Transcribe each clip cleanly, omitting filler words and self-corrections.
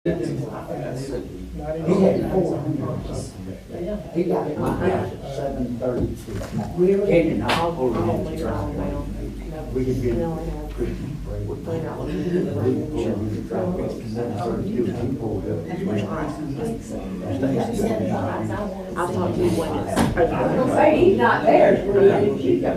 He got it my house at 7:30. Ken and I pulled him to drive. We could get I'll talk to you when it's. I was gonna say, he's not there. She got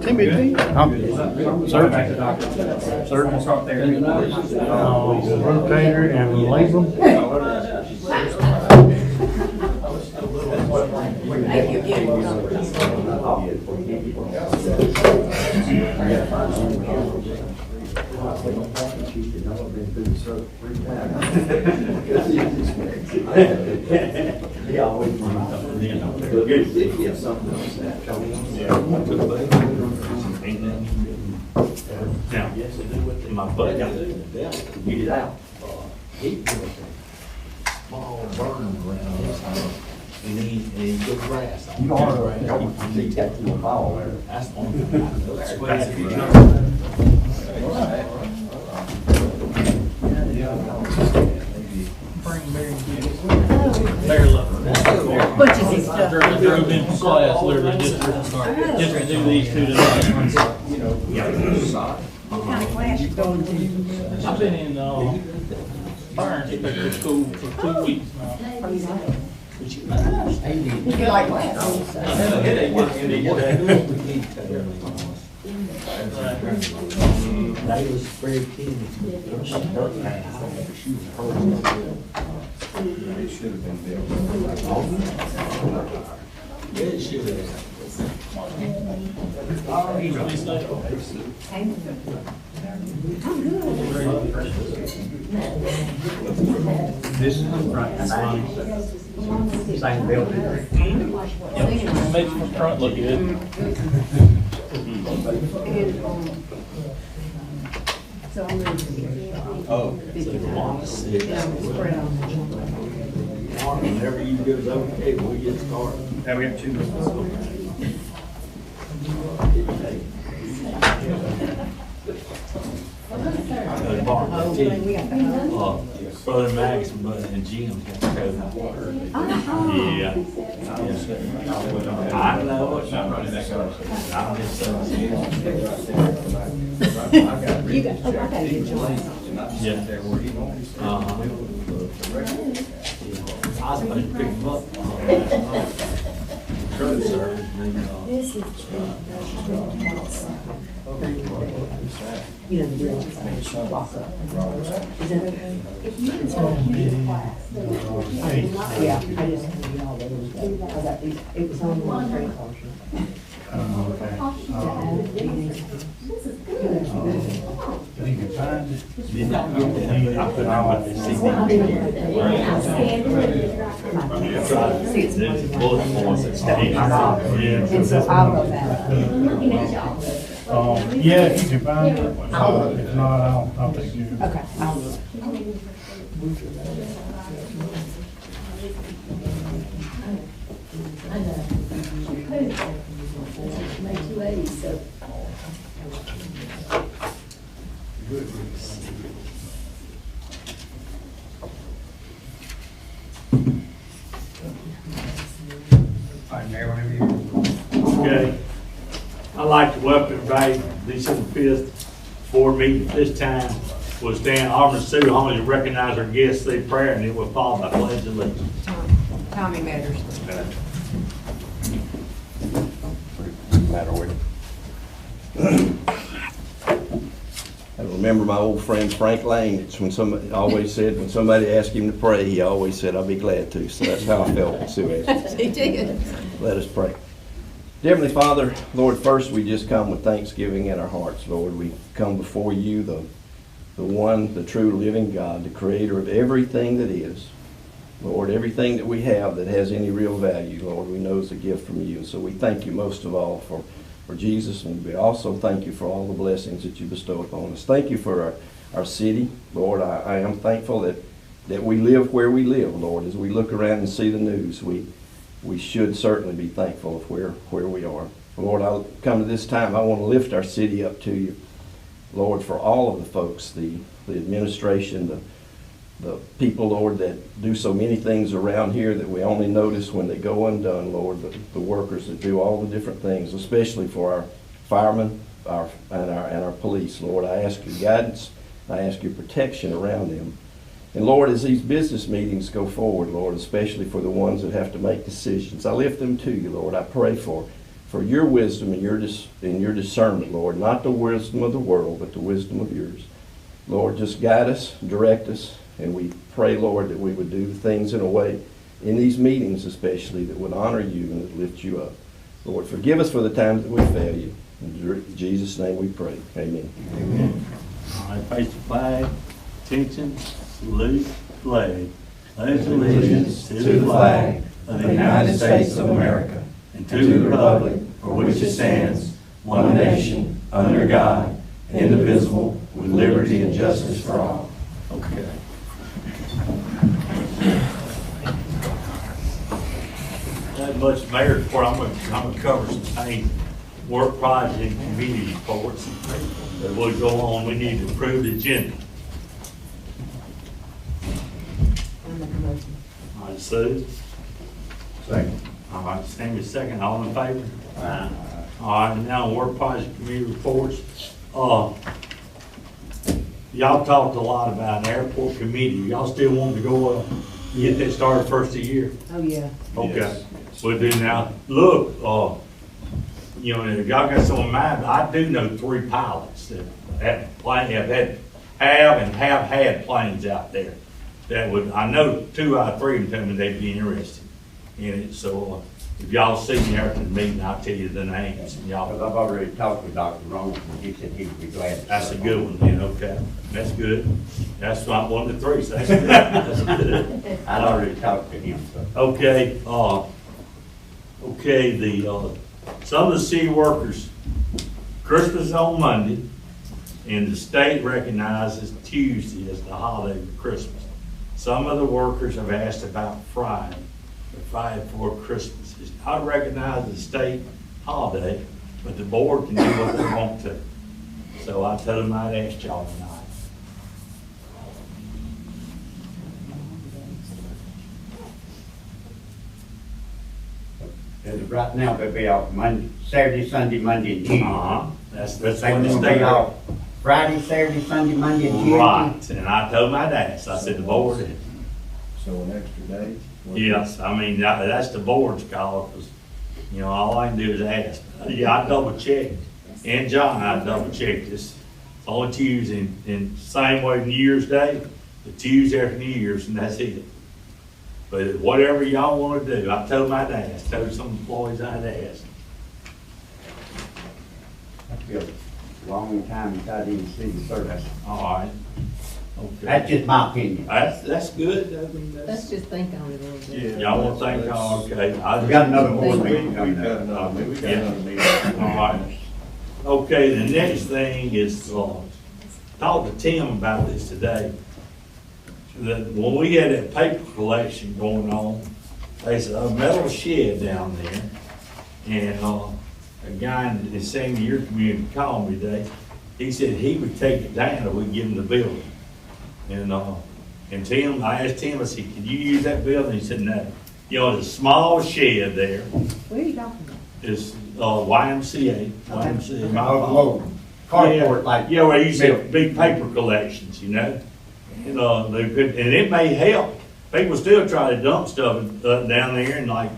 Timothy? Sir? Sir? Rotator and label? Thank you again. He always Now, my buddy, get it out. He put a small burn around his house, and he put grass on it. You are, he got to the ball there. That's one thing I know. That's crazy. Butch's stuff. Drove in from class literally just to do these two tonight. What kind of class you going to? I've been in, fire inspector school for 2 weeks now. You like class? They was very keen. She hurt my house. She was hurt. It should have been built. Yeah, it should have. He released that. this is right, same building. Makes the front look good. So I'm going to. Oh. Whenever you get it okay, we get started. Now we have two. Brother Max and Jim got to go. Yeah. I know it. I'm just saying. You got, oh, I gotta get yours. Yeah. I was supposed to pick him up. Road service, This is. You know, the real walk up. Is that okay? It's going to be a class. Yeah, I just had to be all those. I got these, it was on one train portion. You can find it. did not get that. I put out what they see. See, it's There's a bullet points that stand. And so I'll go back. Yeah, if you can find it. If not, I'll take you. Okay, I'll do it. I know. Make 280, so. All right, Mayor, whenever you. Okay. I'd like to welcome everybody to December 5th board meeting. This time will stand Alderman Sue Holmes to recognize our guests, say prayer, and it will follow by pledge of allegiance. Tommy matters. Matter with I remember my old friend Frank Lane. It's when somebody always said, when somebody asked him to pray, he always said, "I'll be glad to." So that's how I felt when Sue asked. He did. Let us pray. Dear Heavenly Father, Lord, first we just come with thanksgiving in our hearts, Lord. We come before you, the one, the true living God, the creator of everything that is. Lord, everything that we have that has any real value, Lord, we know is a gift from you. So we thank you most of all for for Jesus, and we also thank you for all the blessings that you bestow upon us. Thank you for our city. Lord, I am thankful that we live where we live, Lord. As we look around and see the news, we should certainly be thankful of where we are. Lord, I'll come to this time, I want to lift our city up to you. Lord, for all of the folks, the administration, the people, Lord, that do so many things around here that we only notice when they go undone, Lord, the workers that do all the different things, especially for our firemen and our police. Lord, I ask your guidance, I ask your protection around them. And Lord, as these business meetings go forward, Lord, especially for the ones that have to make decisions, I lift them to you, Lord. I pray for your wisdom and your discernment, Lord, not the wisdom of the world, but the wisdom of yours. Lord, just guide us, direct us, and we pray, Lord, that we would do things in a way, in these meetings especially, that would honor you and that lift you up. Lord, forgive us for the times that we fail you. In Jesus' name we pray. Amen. Amen. All right, face the flag, attention, salute, flag. Pledge allegiance to the flag of the United States of America and to the republic for which it stands, one nation, under God, indivisible, with liberty and justice for all. Okay. That much mayor report. I'm gonna cover some things, work project and community reports that will go on. We need to approve the agenda. I'm making a motion. All right, Sue. Second. All right, Sammy second. All in favor? Aye. All right, now work project community reports. Y'all talked a lot about an airport committee. Y'all still want to go get that started first of the year? Oh, yeah. Okay. Yes. Well, then now, look, you know, if y'all got some in mind, I do know 3 pilots that have had planes out there that would, I know 2 out of 3 of them told me they'd be interested in it. So if y'all see me after the meeting, I'll tell you the names and Because y'all. I've already talked with Dr. Rome, and he said he'd be glad. to That's a serve good on one then, okay. That's good. That's not 1 to 3, so that's good. That's good. it. I'd already talked to him, so. Okay, some of the city workers, Christmas is on Monday, and the state recognizes Tuesday as the holiday for Christmas. Some of the workers have asked about Friday, the Friday before Christmas. It's not recognized as a state holiday, but the board can do what they want to. So I told them I'd ask y'all tonight. As of right now, they'll be off Monday, Saturday, Sunday, Monday, and Tuesday. That's They when the won't state. be off Friday, Saturday, Sunday, Monday, and Tuesday. Right, and I told my dad, so I said the board, So an extra day? yes, I mean, that's the board's call, because, you know, all I can do is ask. Yeah, I double checked, and John, I double checked this. It's only Tuesday, and same way New Year's Day, the Tuesday after New Year's, and that's it. But whatever y'all wanna do, I told my dad, I told some employees I'd ask. That's been a long time since I didn't see the service. All right. That's Okay. just my opinion. That's good, I mean, Let's just think on it a little bit. y'all wanna think, oh, okay. We got another board We meeting got coming up. another, we got Yeah. another meeting. All right. Okay, the next thing is, talk to Tim about this today. That when we had that paper collection going on, there's a metal shed down there. And, a guy in the same year community called me today. He said he would take it down if we give him the building. And Tim, I asked Tim, I said, could you use that building? He said, no. You know, there's a small shed there. What are you talking about? It's YMCA. YMCA. my Oh, fault. Carport like. Yeah, well, you said big paper collections, you know? And, they could, and it may help. People still try to dump stuff down there, and like,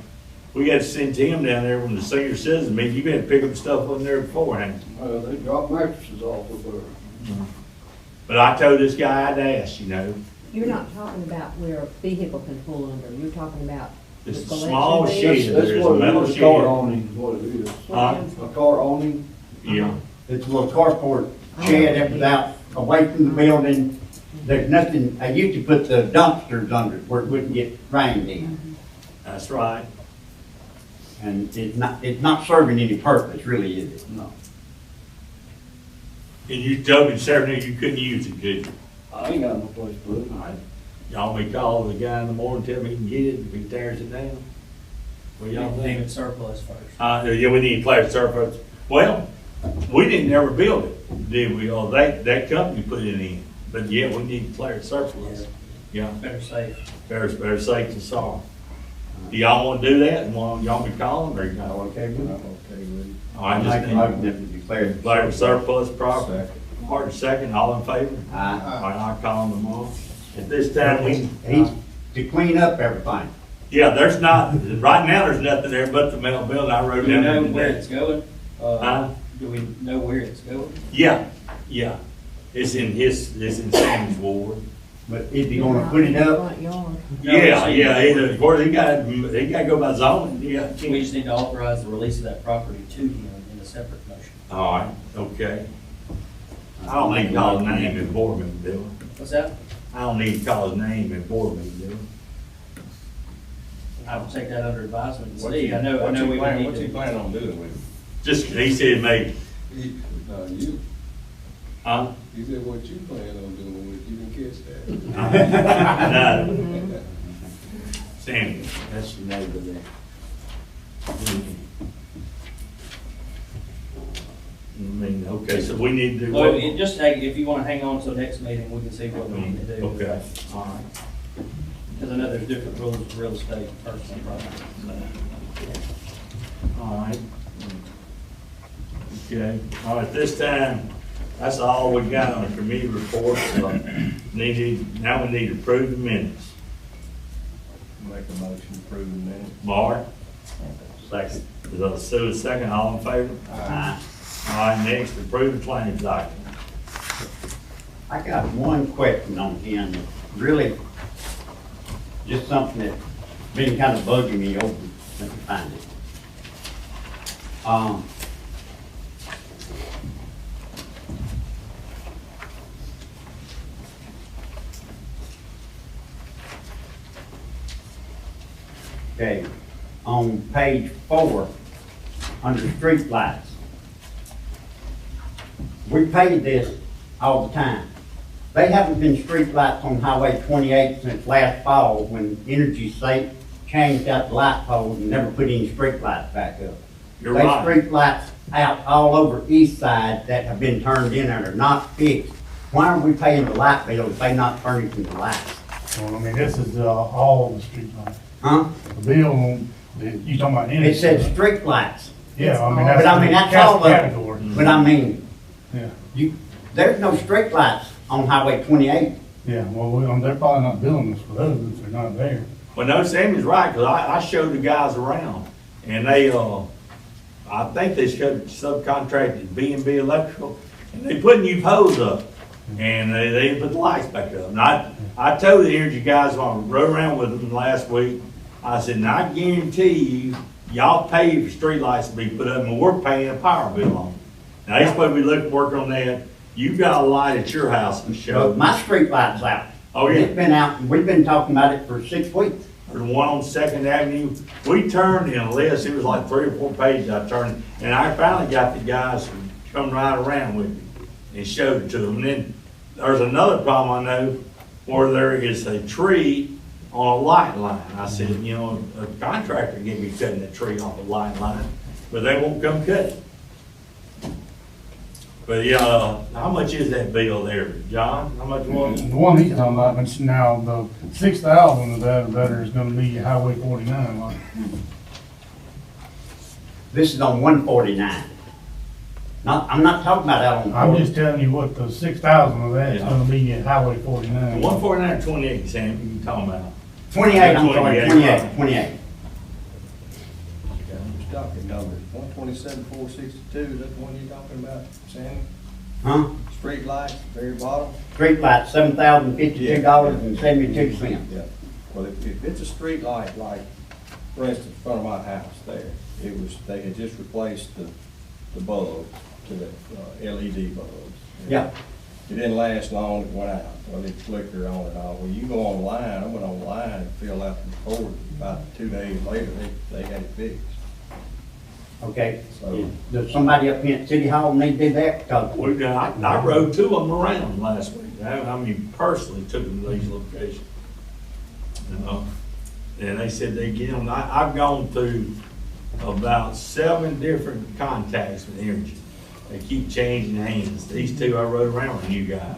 we had to send Tim down there when the senior citizen meeting. You been picking up stuff up there beforehand. They drop mattresses off of there. But I told this guy I'd ask, you know, You're not talking about where a vehicle can pull under, you're talking about the it's a collection small bed? shed, That's there's a what it metal is, a car shed. awning is what it is. Huh? A car awning. Yeah, It's a little carport shed that was out away from the building. There's nothing, I used to put the dumpsters under it where it wouldn't get rained in. that's right. And it's not serving any purpose, really, is it? No. And you told me Saturday you couldn't use it, could you? I ain't got no place to put it. All right. Y'all may call the guy in the morning, tell me he can get it if he tears it down? What y'all Name think? it surplus first. Yeah, we need to declare surplus. Well, we didn't ever build it, did we? Oh, that company put it in. But yeah, we need to declare it surplus. Yeah, Better safe. better safe than sorry. Do y'all want to do that? And y'all be calling or y'all? Okay, good. Okay, with I I just make a need motion to that we declare. it declare surplus property. Hard second, all in favor? Aye. All right, I'll call them tomorrow. At this time, we, He's to clean up everything. yeah, there's not, right now, there's nothing there but the metal building I wrote Do we down. know today. where it's going? Huh? Do we know where it's going? Yeah, yeah. It's in Sammy's ward. But is he gonna put it up? Front yard. Yeah, of course, he got to go by zoning, yeah. We just need to authorize the release of that property to him in a separate motion. All right, okay. I don't need to call his name in board meeting, do What's that? I? I don't need to call his name in board meeting, do I will take that under advisement and What see. you- I know what you we plan- need What you to. plan on doing with it? I? Just, he said maybe, You said what you plan on doing with it, you didn't catch that. no. Sammy, that's the neighbor there. I mean, okay, so we need to do Well, what? it just take, if you wanna hang on till next meeting, we can see what we need to do. Okay, all right. Because I know there's different rules for real estate and personal property. All right. Okay, all right, this time, that's all we got on the committee report. So now we need to approve the minutes. Make a motion to approve the minutes. Mark? Second. Is that Sue, second, all in favor? Aye. All right, next, approve the claims document. I got one question on him, that really, just something that's been kind of bugging me over, let me find it. Okay, on page 4, under street lights. We pay this all the time. They haven't been street lights on Highway 28 since last fall, when Energy Safe changed out the light poles and never put any street lights back up. You're There's right. street lights out all over east side that have been turned in and are not fixed. Why are we paying the light bill if they not furnishing the lights? Well, I mean, this is, all the street lights. Huh? The bill, you talking about energy? It said street lights, Yeah, I mean, but I mean, that's all of category. it. But I mean, Yeah, there's no street lights on Highway 28. yeah, well, they're probably not billing us for those if they're not there. Well, no, Sammy's right, because I showed the guys around, and they, I think they showed subcontracted B&B Electrical, and they put new poles up, and they put the lights back up. And I told the energy guys when I rode around with them last week, I said, and I guarantee you, y'all pay for streetlights to be put up, and we're paying a power bill on them. Now, they supposed to be looking, work on that. You got a light at your house and But show. my street light's out. Oh, yeah. It's been out, and we've been talking about it for 6 weeks. There's one on Second Avenue. We turned in a list, it was like 3 or 4 pages I turned, and I finally got the guys to come right around with me and showed it to them. And then there's another problem I know where there is a tree on a light line. I said, you know, a contractor can get me cutting that tree off the light line, but they won't come cut it. But yeah, how much is that bill there, John? How much was it? The one he's talking about, but now the 6,000 of that is gonna be Highway 49, like. This is on 149. I'm not talking about out on. I'm just telling you what the 6,000 of that is Yeah. gonna be at Highway 49. 149.28, Sam, you talking about? 28, I'm sorry, 28. 28. Just talking numbers, 127,462, is that the one you're talking about, Sandy? Huh? Street lights, very bottom? Street light, $7,052.72. Yeah. Well, if it's a street light, like, for instance, in front of my house there, they had just replaced the bulb to the LED bulbs. Yeah. It didn't last long, it went out, well, it flickered on and off. Well, you go online, I went online and filled out the report, about 2 days later, they had it fixed. Okay, So- does somebody up here at City Hall need to do that? Because We got, I rode two of them around last week. I mean, personally took them to these locations. You know, and they said they get them. I've gone through about 7 different contacts with Energy. They keep changing hands. These two I rode around with you guys.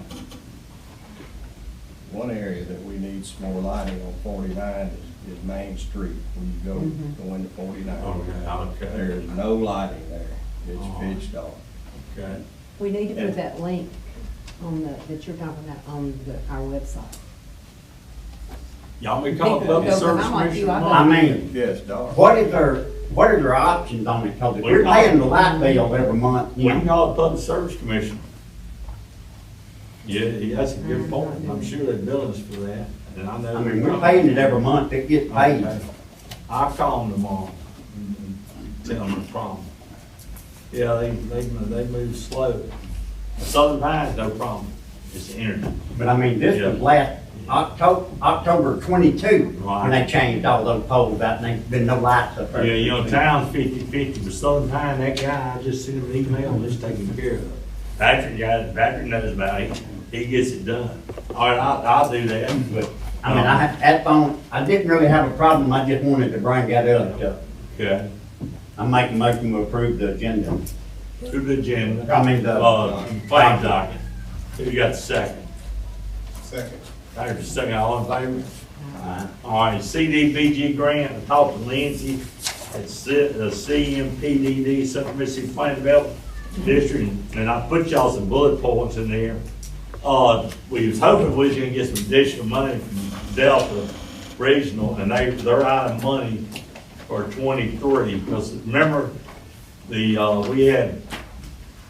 One area that we need some more lighting on 49 is Main Street, when you go into 49. Okay. There is no lighting there. It's Oh. pitch dark. Okay. We need to put that link on that you're talking about on our website. Y'all may call it People public go, service I'm like you, commission. I I mean, Yes, dark. what are their options on it? Because if We we're call- paying the light bill every month, We you can know, call it public service commission. Yeah, that's a good point. I'm sure they're billing us for that, and I know. I mean, we're paying it every month, it gets paid. Okay. I'll call them tomorrow and tell them the problem. Yeah, they move slow. Southern Pine's no problem, it's the energy. But I mean, this was last October 22, when they changed all those poles out, and there's been no lights up there. Yeah, you know, town's 50-50, but Southern Pine, that guy, I just sent him an email, and he's taking care of it. Patrick knows about it, he gets it done. All right, I'll do that, but. I mean, that phone, I didn't really have a problem, I just wanted to bring that up. Okay, I'm making a motion to approve the agenda. to the agenda. I mean, the. Claim docket. Who got the second? Second. Patrick, second, all in favor? Alright. All right, CDBG grant, I talked to Lindsay at CMPDD, Central Mississippi Planning Development District, and I put y'all some bullet points in there. We was hoping we was gonna get some additional money from Delta Regional, and they're out of money for 23, because remember, we had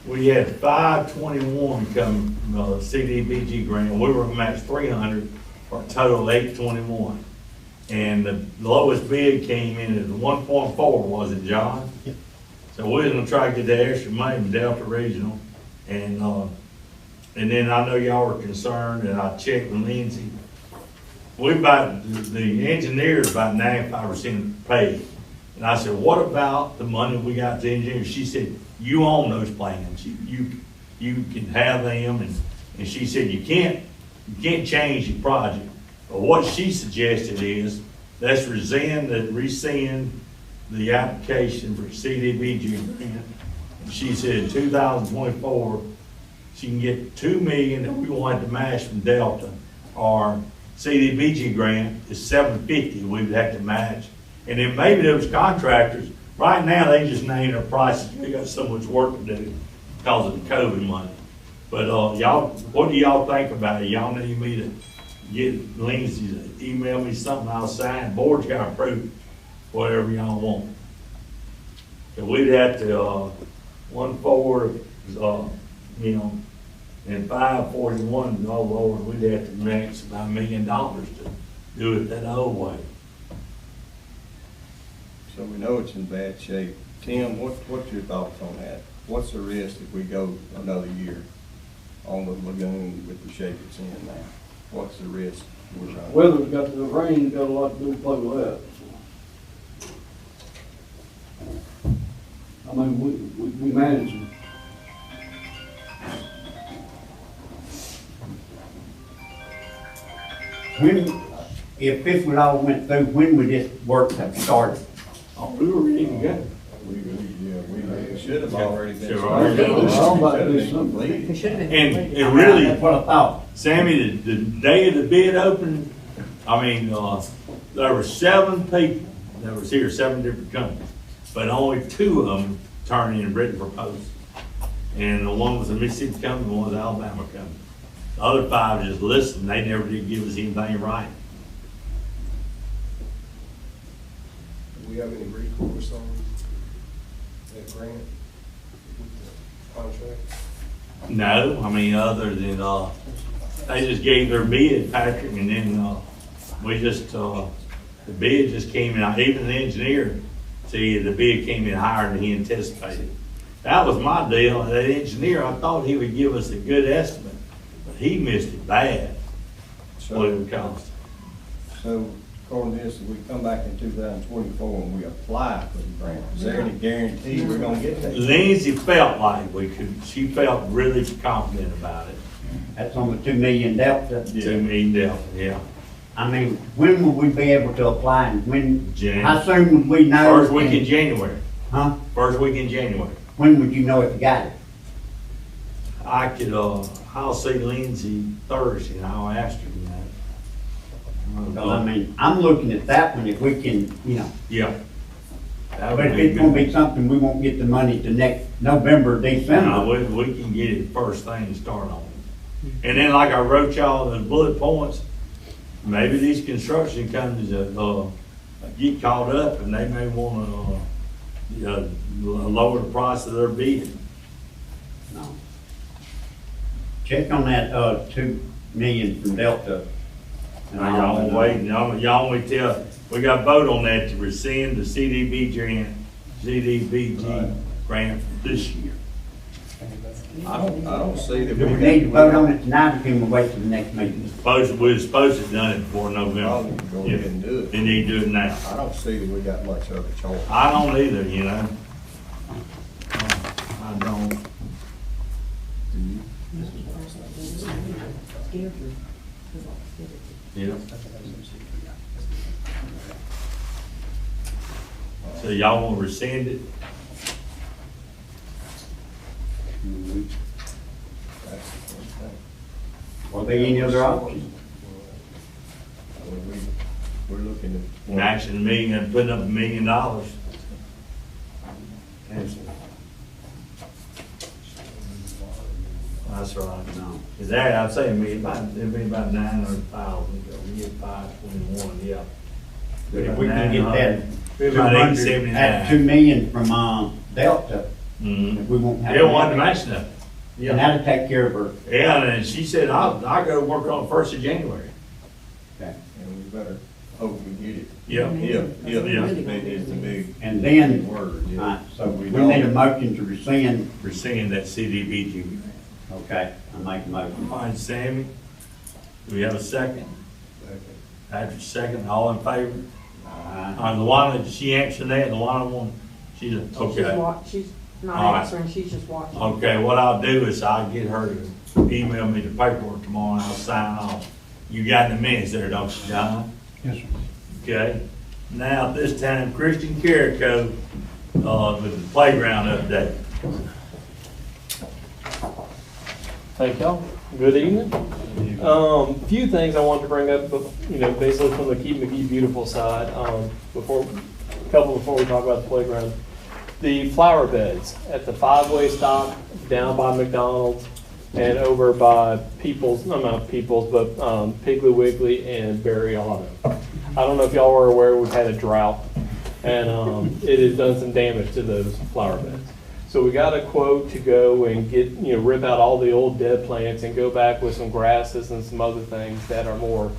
521 come, CDBG grant, we were matched 300 for a total of 821. And the lowest bid came in at 1.4, was it, John? So we was gonna try to get that extra money from Delta Regional, and then I know y'all were concerned, and I checked with Lindsay. The engineer's about 95% paid. And I said, what about the money we got to engineer? She said, you own those plans. You can have them, and she said, you can't change the project. But what she suggested is, let's rescind the application for CDBG grant. And she said in 2024, she can get $2 million that we want to match from Delta. Our CDBG grant is $750 we would have to match. And then maybe those contractors, right now, they just name their prices. We got so much work to do because of the COVID money. But y'all, what do y'all think about it? Y'all need me to get Lindsay to email me something I'll sign? Board's got to approve whatever y'all want. So we'd have to, 1.4, and 541, no Lord, we'd have to max about $1 million to do it that old way. So we know it's in bad shape. Tim, what's your thoughts on that? What's the risk if we go another year on the lagoon with the shape it's in now? What's the risk we're running? Weather's got, the rain got a lot to do with play with that. I mean, we manage it. If this would all went through, when would this work have started? Oh, we were ready to go. We should have already been. Should have already started. done it. I'm about to do Should have been something. completed. It should have been And completed. it really, That's what I thought. Sammy, the day of the bid opening, there were 7 people that was here, 7 different companies, but only 2 of them turned in written proposals. And the one was a Mississippi company, one was an Alabama company. The other 5 just listened, they never did give us anything right. Do we have any recourse on that grant with the contract? No, other than, they just gave their bid, Patrick, and then, we just, the bid just came in, even the engineer, see, the bid came in higher than he anticipated. That was my deal, that engineer, I thought he would give us a good estimate, but he missed it bad, what it would cost. So according to this, if we come back in 2024 and we apply for the grant, is there any guarantee we're gonna get that? Lindsay felt like we could, she felt really confident about it. That's on the 2 million delta. To me, definitely, yeah. I mean, when will we be able to apply and when, Jan- how soon would we know? First week in January, Huh? first week in January. When would you know if you got it? I could, I'll see Lindsay Thursday, and I'll ask her, you know. Because I mean, I'm looking at that one if we can, you know, Yeah. That but would if be it's gonna good. be something, we won't get the money to next November, No, December. we can get it first thing to start on. And then like I wrote y'all the bullet points, maybe these construction companies, get caught up and they may wanna, lower the price of their bid. No. Check on that, 2 million from Delta. And Y'all I'll- waiting, y'all only tell, we got a vote on that to rescind the CDBG grant for this year. I don't see that Do we we need to vote on it tonight or can we wait till the next meeting? We're supposed to have done it before November. Probably go ahead and do it. They need to do it now. I don't see that we got much of a choice. I don't either, you know. I don't. Yeah. So y'all want to rescind it? That's the first thing. Are there any other options? We're looking at. Matching $1 million and putting up $1 million. That's right. No. Is that, I'd say it'd be about 900,000, we get 521, yeah. But if we can get that Maybe about 200 879. at 2 million from, Delta, Mhm. we won't have. They wanted to match that. And that'll take care of her. Yeah, and she said, I'll go work on the 1st of January. Okay. And we better hope we get it. Yeah. Yeah, Yeah. it's the big And then, word, yeah. alright, so we need a motion to rescind. We're singing that CDBG. Okay, I make a motion. All right, Sammy, do we have a second? Patrick, second, all in favor? The one that, she answered that, the one I want, she's, okay. She's All not right. answering, she's just watching. Okay, what I'll do is I'll get her to email me the paperwork tomorrow and I'll sign off. You got the minutes there, don't you, John? Yes, sir. Okay, now at this time, Christian Carrico, with the playground update. Thank y'all. Good evening. Few things I wanted to bring up, but, basically from the Keep McGee Beautiful side, before we talk about the playground. The flower beds at the 5-way stop down by McDonald's and over by not People's, but Piggly Wiggly and Berry Auto. I don't know if y'all were aware, we've had a drought and it has done some damage to those flower beds. So we got a quote to go and get, rip out all the old dead plants and go back with some grasses and some other things that are more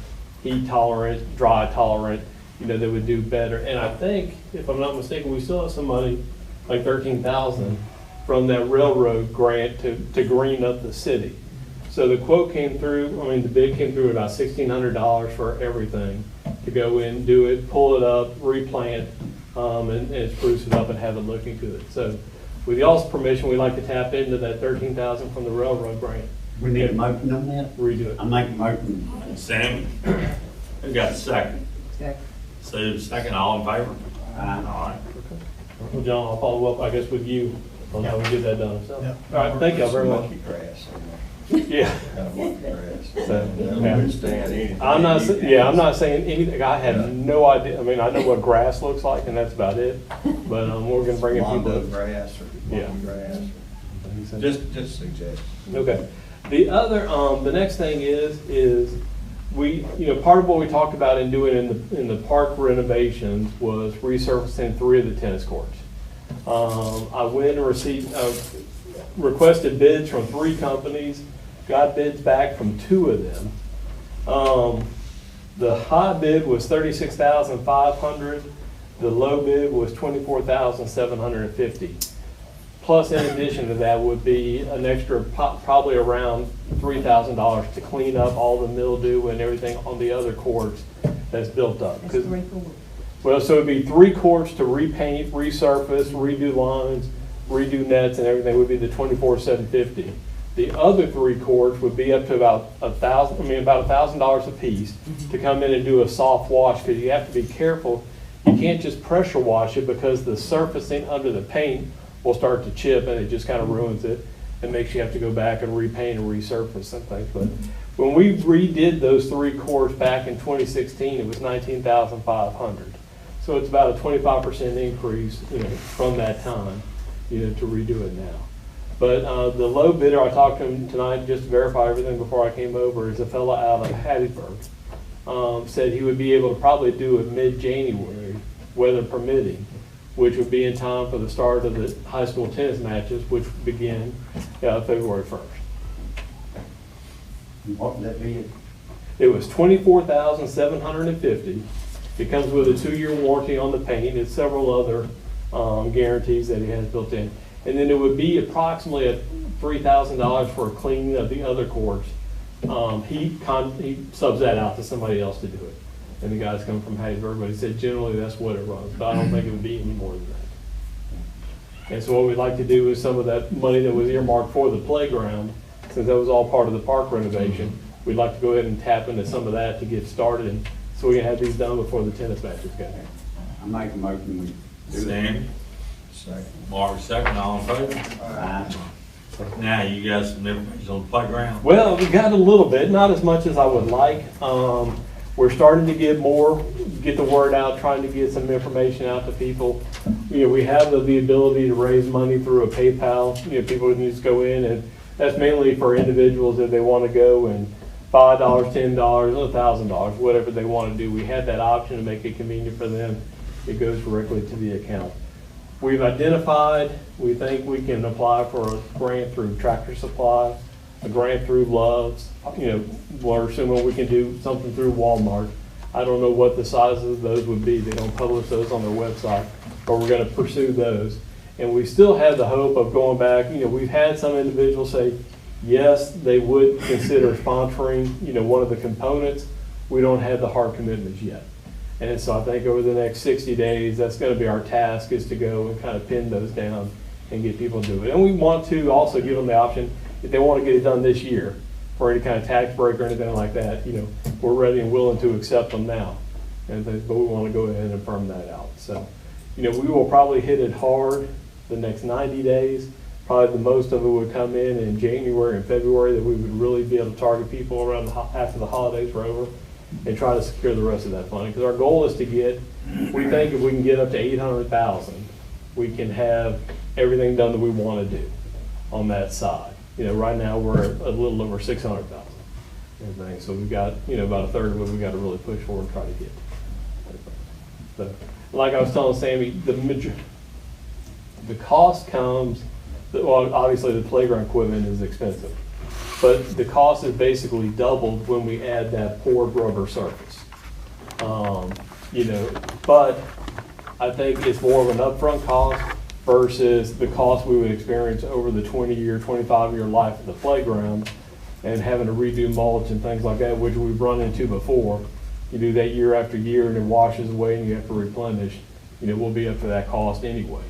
heat tolerant, dry tolerant, that would do better. And I think, if I'm not mistaken, we still have some money, like $13,000 from that railroad grant to green up the city. So the quote came through, the bid came through about $1,600 for everything to go in, do it, pull it up, replant, and spruce it up and have it looking good. So with y'all's permission, we'd like to tap into that $13,000 from the railroad grant. We need a motion on that? Redo it. I make a motion. Sammy, who got a second? Sue, second, all in favor? All right. Well, John, I'll follow up, I guess, with you on how we get that done, so. Yeah. All right, thank y'all very much. Monkey grass. Yeah. Kind of monkey grass. So, That yeah. would stand anything. I'm not saying anything, I have no idea, I know what grass looks like, and that's about it, but, we're gonna bring in Lawn people. grass or Yeah. monkey grass. Just suggest. Okay. The other, the next thing is we, part of what we talked about in doing in the park renovations was resurfacing 3 of the tennis courts. I went and received, requested bids from 3 companies, got bids back from 2 of them. The high bid was $36,500. The low bid was $24,750. Plus, in addition to that, would be an extra probably around $3,000 to clean up all the mildew and everything on the other courts that's built up. That's 'Cause- 3 quarters. well, so it'd be 3 courts to repaint, resurface, redo lines, redo nets and everything would be the 24,750. The other 3 courts would be up to about about $1,000 a piece to come in and do a soft wash, because you have to be careful. You can't just pressure wash it, because the surfacing under the paint will start to chip and it just kind of ruins it and makes you have to go back and repaint and resurface and things. But when we redid those 3 courts back in 2016, it was $19,500. So it's about a 25% increase, from that time, to redo it now. But the low bidder, I talked to him tonight just to verify everything before I came over, is a fella out of Hattiesburg. Said he would be able to probably do it mid-January, weather permitting, which would be in time for the start of the high school tennis matches, which begin February 1st. What would that be? It was $24,750. It comes with a 2-year warranty on the paint and several other guarantees that he has built in. And then it would be approximately $3,000 for a cleaning of the other courts. He subs that out to somebody else to do it. And the guys come from Hattiesburg, but he said generally that's what it runs, but I don't think it would be any more than that. And so what we'd like to do is some of that money that was earmarked for the playground, since that was all part of the park renovation, we'd like to go ahead and tap into some of that to get started, and so we can have these done before the tennis matches go. I make a motion, we do that. Sammy, Second. Mark, second, all in favor? Aye. Now, you got some information on the playground? Well, we got a little bit, not as much as I would like. We're starting to get the word out, trying to get some information out to people. We have the ability to raise money through a PayPal. People can just go in, and that's mainly for individuals if they want to go and $5, $10, $1,000, whatever they want to do. We have that option to make it convenient for them. It goes directly to the account. We've identified, we think we can apply for a grant through Tractor Supply, a grant through Love's. We're assuming we can do something through Walmart. I don't know what the sizes of those would be. They don't publish those on their website, but we're going to pursue those. And we still have the hope of going back. We've had some individuals say, yes, they would consider sponsoring, one of the components. We don't have the hard commitments yet. And so I think over the next 60 days, that's going to be our task, is to go and kind of pin those down and get people to do it. And we want to also give them the option, if they want to get it done this year, for any kind of tax break or anything like that, we're ready and willing to accept them now. But we want to go ahead and firm that out. So, we will probably hit it hard the next 90 days. Probably the most of it would come in January and February, that we would really be able to target people around after the holidays were over and try to secure the rest of that funding. Because our goal is to we think if we can get up to 800,000, we can have everything done that we want to do on that side. Right now we're a little over 600,000. So we've got, about a third of it we got to really push for and try to get. So, like I was telling Sammy, the cost comes, well, obviously the playground equipment is expensive, but the cost is basically doubled when we add that poured rubber surface. But I think it's more of an upfront cost versus the cost we would experience over the 20-year, 25-year life of the playground, and having to redo mulch and things like that, which we've run into before. You do that year after year and it washes away and you have to replenish. We'll be up to that cost anyway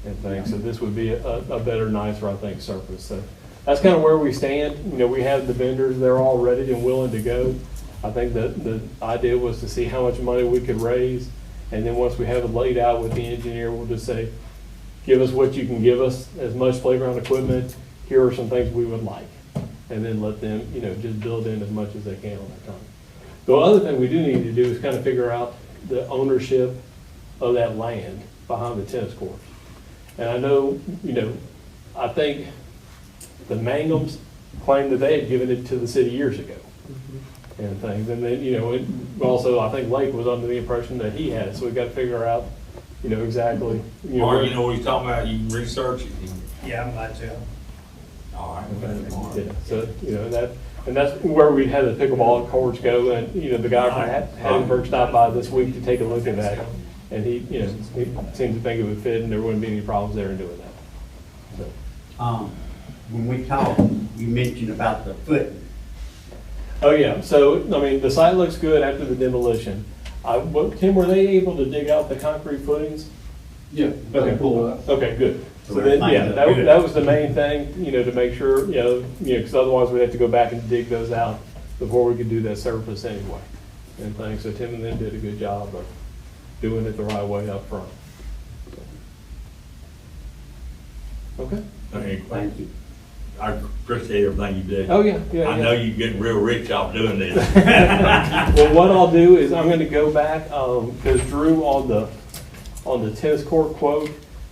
and things. So this would be a better, nicer, I think, surface. So that's kind of where we stand. We have the vendors, they're all ready and willing to go. I think that the idea was to see how much money we could raise, and then once we have it laid out with the engineer, we'll just say, give us what you can give us, as much playground equipment, here are some things we would like. And then let them, just build in as much as they can on their time. The other thing we do need to do is kind of figure out the ownership of that land behind the tennis courts. And I know, I think the Manghams claimed that they had given it to the city years ago and things. And then, also I think Lake was under the impression that he had it. So we've got to figure out, exactly. Mark, what you're talking about, you can research it. Yeah, I'm glad to. All right. Yeah, so, and that's where we had the pickleball courts go, and, the guy from Hattiesburg stopped by this week to take a look at that. And he seemed to think it would fit and there wouldn't be any problems there in doing that. So. When we talked, you mentioned about the foot. Oh, yeah, so, the site looks good after the demolition. Tim, were they able to dig out the concrete footings? Yeah. Okay, Pull it out. Okay, good. So So then, yeah, everything that, is good. that was the main thing, to make sure, because otherwise we'd have to go back and dig those out before we could do that surface anyway. And things, so Tim and them did a good job of doing it the right way up front. Okay. Thank you. I appreciate everything you do. Oh, yeah, yeah. I know you're getting real rich off doing this. Well, what I'll do is I'm gonna go back, because Drew on the tennis court quote,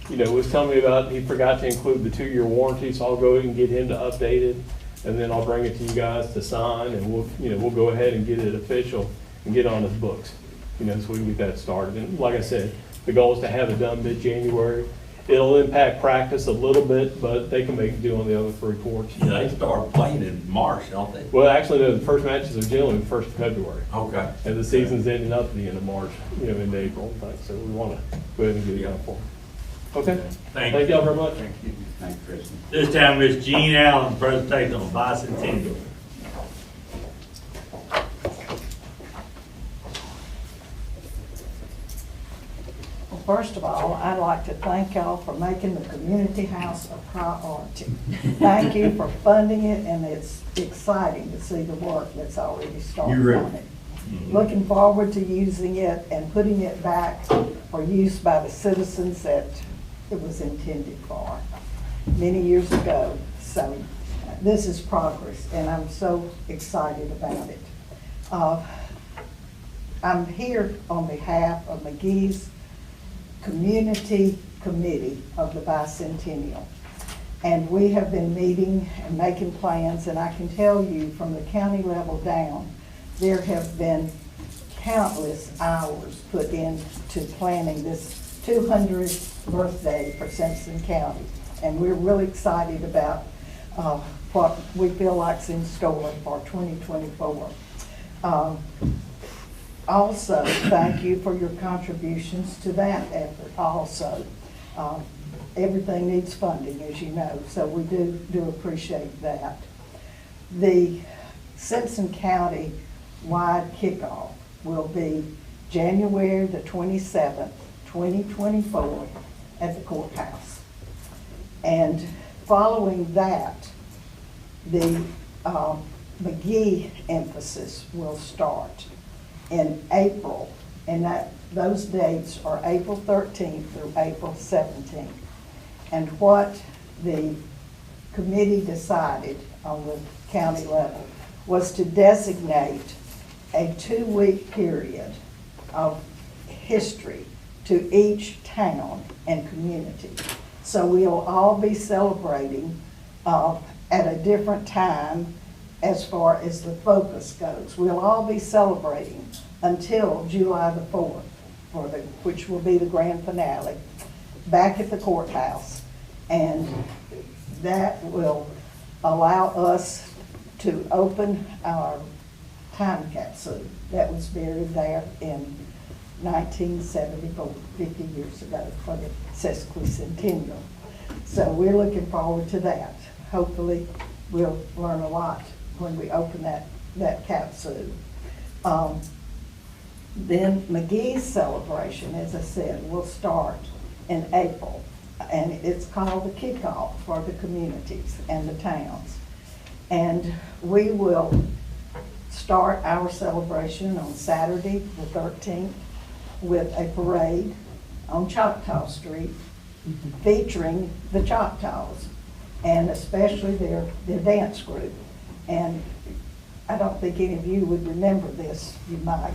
was telling me about, he forgot to include the 2-year warranty, so I'll go and get him to update it, and then I'll bring it to you guys to sign, and we'll go ahead and get it official and get on his books, so we can get that started. And like I said, the goal is to have it done mid-January. It'll impact practice a little bit, but they can make it do on the other 3 courts. Yeah, they start playing in March, don't they? Well, actually, no, the first matches are generally the 1st of February. Okay. And the season's ending up at the end of March, into April and things, so we want to go ahead and get it done for them. Okay? Thank Thank you. y'all very much. Thanks, Kristen. This time, Ms. Jean Allen, presentation on bicentennial. Well, first of all, I'd like to thank y'all for making the community house a priority. Thank you for funding it, and it's exciting to see the work that's already started You're on right. it. Looking forward to using it and putting it back for use by the citizens that it was intended for many years ago. So this is progress, and I'm so excited about it. I'm here on behalf of Magee's Community Committee of the Bicentennial. And we have been meeting and making plans, and I can tell you from the county level down, there have been countless hours put into planning this 200th birthday for Simpson County. And we're really excited about what we feel like's in store for 2024. Also, thank you for your contributions to that effort also. Everything needs funding, as you know, so we do appreciate that. The Simpson County wide kickoff will be January the 27th, 2024 at the courthouse. And following that, the Magee emphasis will start in April, and those dates are April 13th through April 17th. And what the committee decided on the county level was to designate a 2-week period of history to each town and community. So we'll all be celebrating at a different time as far as the focus goes. We'll all be celebrating until July the 4th, which will be the grand finale, back at the courthouse. And that will allow us to open our time capsule that was buried there in 1974, 50 years ago, for the sesquicentennial. So we're looking forward to that. Hopefully, we'll learn a lot when we open that capsule. Then Magee's celebration, as I said, will start in April, and it's called the kickoff for the communities and the towns. And we will start our celebration on Saturday the 13th with a parade on Choctaw Street featuring the Choctaws, and especially their dance group. And I don't think any of you would remember this, you might,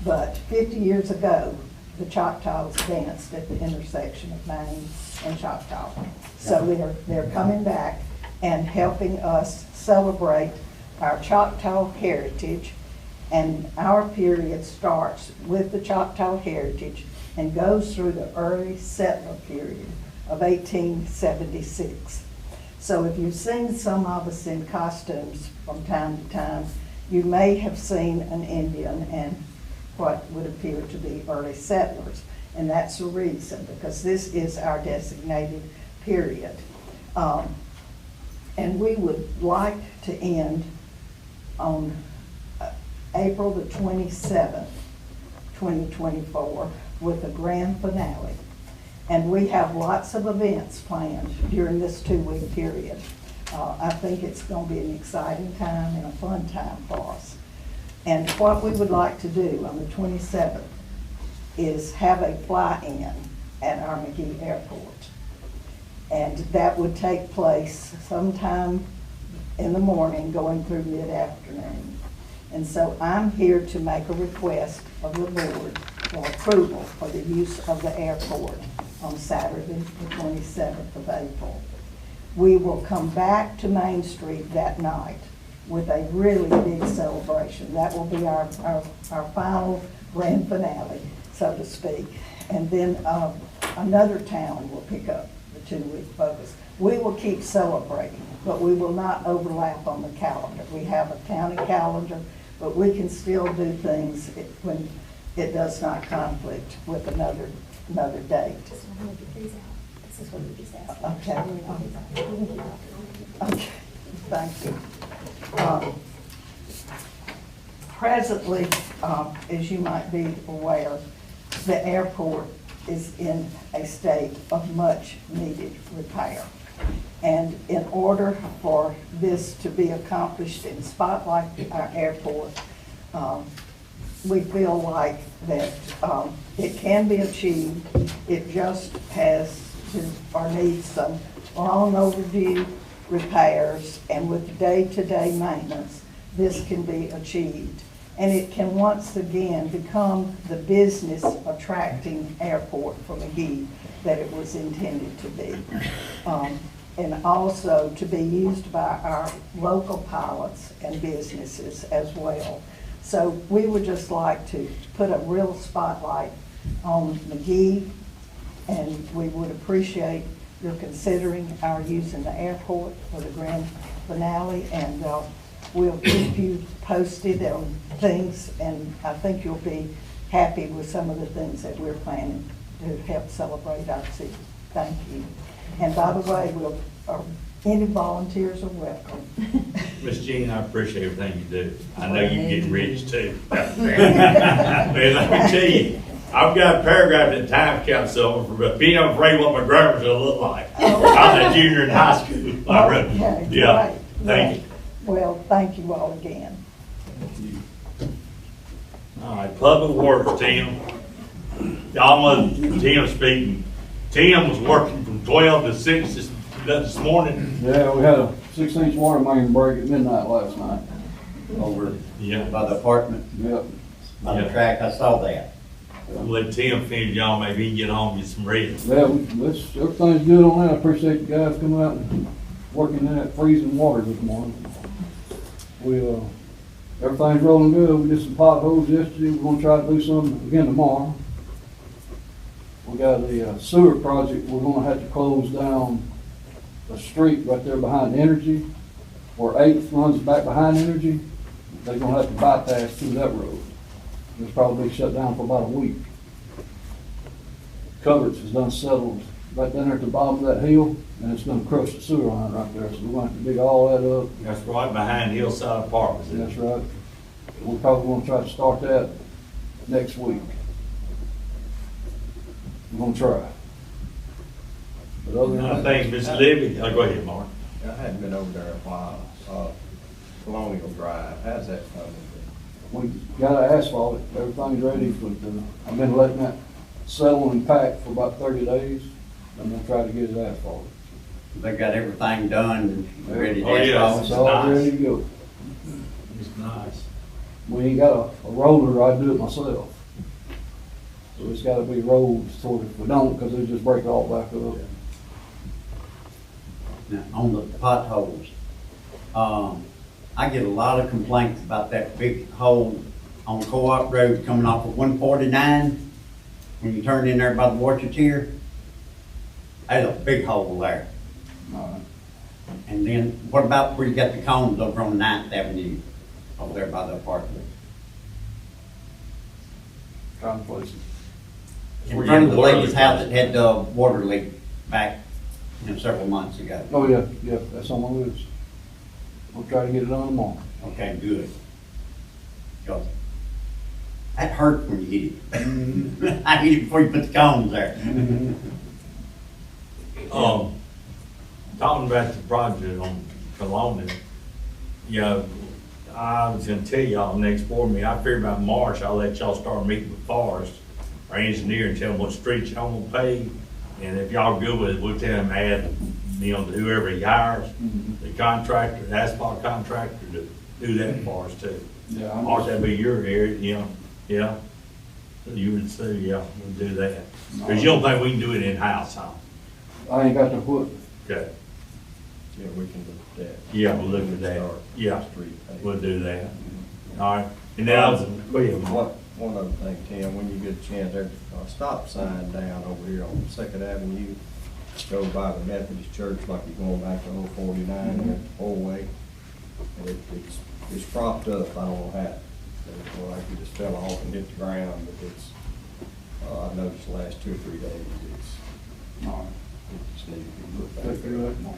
but 50 years ago, the Choctaws danced at the intersection of Maine and Choctaw. So they're coming back and helping us celebrate our Choctaw heritage, and our period starts with the Choctaw heritage and goes through the early settler period of 1876. So if you've seen some of us in costumes from time to time, you may have seen an Indian and what would appear to be early settlers. And that's the reason, because this is our designated period. And we would like to end on April the 27th, 2024 with a grand finale. And we have lots of events planned during this 2-week period. I think it's going to be an exciting time and a fun time for us. And what we would like to do on the 27th is have a fly-in at our Magee Airport. And that would take place sometime in the morning, going through mid-afternoon. And so I'm here to make a request of the board for approval for the use of the airport on Saturday, the 27th of April. We will come back to Main Street that night with a really big celebration. That will be our final grand finale, so to speak. And then another town will pick up the 2-week focus. We will keep celebrating, but we will not overlap on the calendar. We have a county calendar, but we can still do things when it does not conflict with another date. This is what we just asked. Okay. Okay, thank you. Presently, as you might be aware, the airport is in a state of much needed repair. And in order for this to be accomplished and spotlight our airport, we feel like that it can be achieved. It just has to, or needs some long overdue repairs, and with day-to-day maintenance, this can be achieved. And it can once again become the business attracting airport for Magee that it was intended to be. And also to be used by our local pilots and businesses as well. So we would just like to put a real spotlight on Magee, and we would appreciate your considering our using the airport for the grand finale, and we'll keep you posted on things, and I think you'll be happy with some of the things that we're planning to help celebrate our city. Thank you. And by the way, any volunteers are welcome. Miss Jean, I appreciate everything you do. I know you're getting rich too. Man, let me tell you, I've got a paragraph in the Times Council for being afraid what my grandma's gonna look like. I was a junior in high school. Okay, Yeah, right, thank you. Well, thank you all again. All right, Public Works, Tim. Y'all know Tim speaking. Tim was working from 12 to 6 this morning. Yeah, we had a 6-inch water main break at midnight last night. Over Yeah. by the apartment, Yep. by the track, I saw that. I'll let Tim finish, y'all maybe he can get home and get some rest. Yeah, everything's good on that. I appreciate you guys coming out and working in that freezing water this morning. Everything's rolling good. We did some potholes yesterday. We're gonna try to do some again tomorrow. We got a sewer project. We're gonna have to close down a street right there behind Energy, where 8th runs back behind Energy. They're gonna have to bypass through that road. It's probably shut down for about a week. Culverts has done settled right down there at the bottom of that hill, and it's gonna crush the sewer line right there. So we're gonna have to dig all that up. That's right behind Hillside Apartments. isn't it? That's right. We're probably gonna try to start that next week. We're gonna try. But other than I that, think Miss Libby, go ahead, Mark. I hadn't been over there in a while. Colonial Drive, how's that coming? we got to asphalt it. Everything's ready, but I've been letting that settle and pack for about 30 days. I'm gonna try to get it asphalted. They got everything done and ready to Oh, yeah. asphalt. It's all nice. ready to go. It's nice. We ain't got a roller, I do it myself. So it's gotta be rolled sort of, if we don't, because it'll just break it all back up. Now, on the potholes, I get a lot of complaints about that big hole on Co-op Road coming off of 149. When you turn in there by the water tier, there's a big hole there. All right. And then what about where you got the cones over on 9th Avenue, over there by the apartment? Trying to place it. In front of the lady's house that had the water leak back, several months ago. Oh, yeah, that's on my list. We'll try to get it done tomorrow. Okay, good. 'Cause That hurts when you hit it. I hit it before you put the cones there. Talking about the project on Colonial, you know, I was gonna tell y'all next board meeting, I figure about March, I'll let y'all start meeting with Forrest, our engineer, and tell them what streets y'all gonna pave. And if y'all good with it, we'll tell him add, you know, whoever he hires, the contractor, the asphalt contractor, to do that for us too. Yeah, Or that'd be your area, you know, yeah. So you would say, yeah, we'll do that. Cause you don't think we can do it in-house, huh? I ain't got the foot. Okay, Yeah, we can look at that. yeah, we'll look at that, Start yeah, street paving. we'll do that. All right, and then I was, go ahead, Mark. One other thing, Tim, when you get a chance, there's a stop sign down over here on Second Avenue. Go by the Methodist Church like you're going back to old 49 there, the four-way. And it's propped up, I don't know how. It's like it just fell off and hit the ground, but it's, I've noticed the last 2 or 3 days, it just needs to be looked at.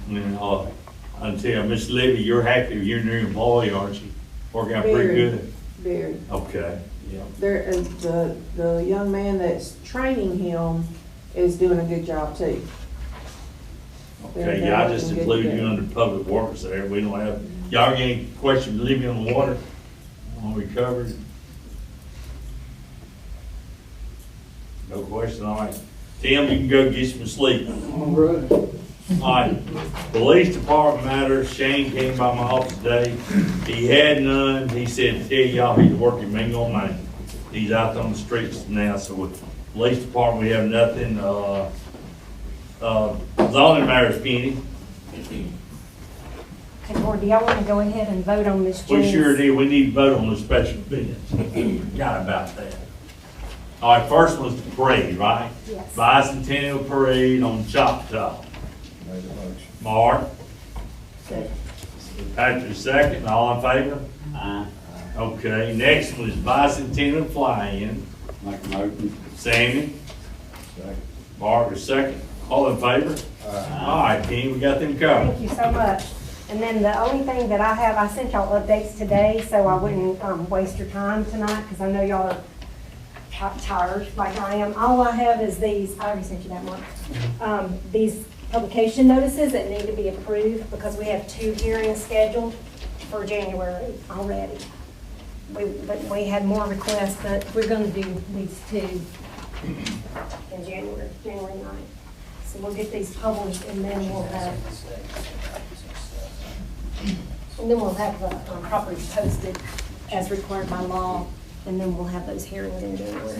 Yeah. And, I'll tell you, Miss Libby, you're happy, you're a new employee, aren't you? Working out pretty Very. good? Very. Okay, yeah. There, the young man that's training him is doing a good job too. Okay, yeah, I just included you under public works there. We don't have, y'all got any question living on the water? Are we covered? No question, all right. Tim, you can go get some sleep. All right. All right, police department matters, Shane came by my office today, he had none, he said, tell y'all he's working Mingo Main. He's out on the streets now, so with police department, we have nothing, zoning matters, Penny. Okay, board, do y'all want to go ahead and vote on this? We sure do, we need to vote on the special events, forgot about that. All right, first one's the parade, right? Yes. Bicentennial parade on Choctaw. Made a motion. Mark? Second. Patrick second, all in favor? Aye. Okay, next one is bicentennial fly-in. Make a motion. Sammy, Second. Mark is second, all in favor? All right, Ken, we got them covered. Thank you so much. And then the only thing that I have, I sent y'all updates today, so I wouldn't waste your time tonight, because I know y'all are tired like I am. All I have is these, I already sent you that, Mark. These publication notices that need to be approved, because we have 2 hearings scheduled for January already. But we had more requests, but we're gonna do these 2 in January 9th. So we'll get these published, and then we'll have the properties posted as required by law, and then we'll have those hearings in January.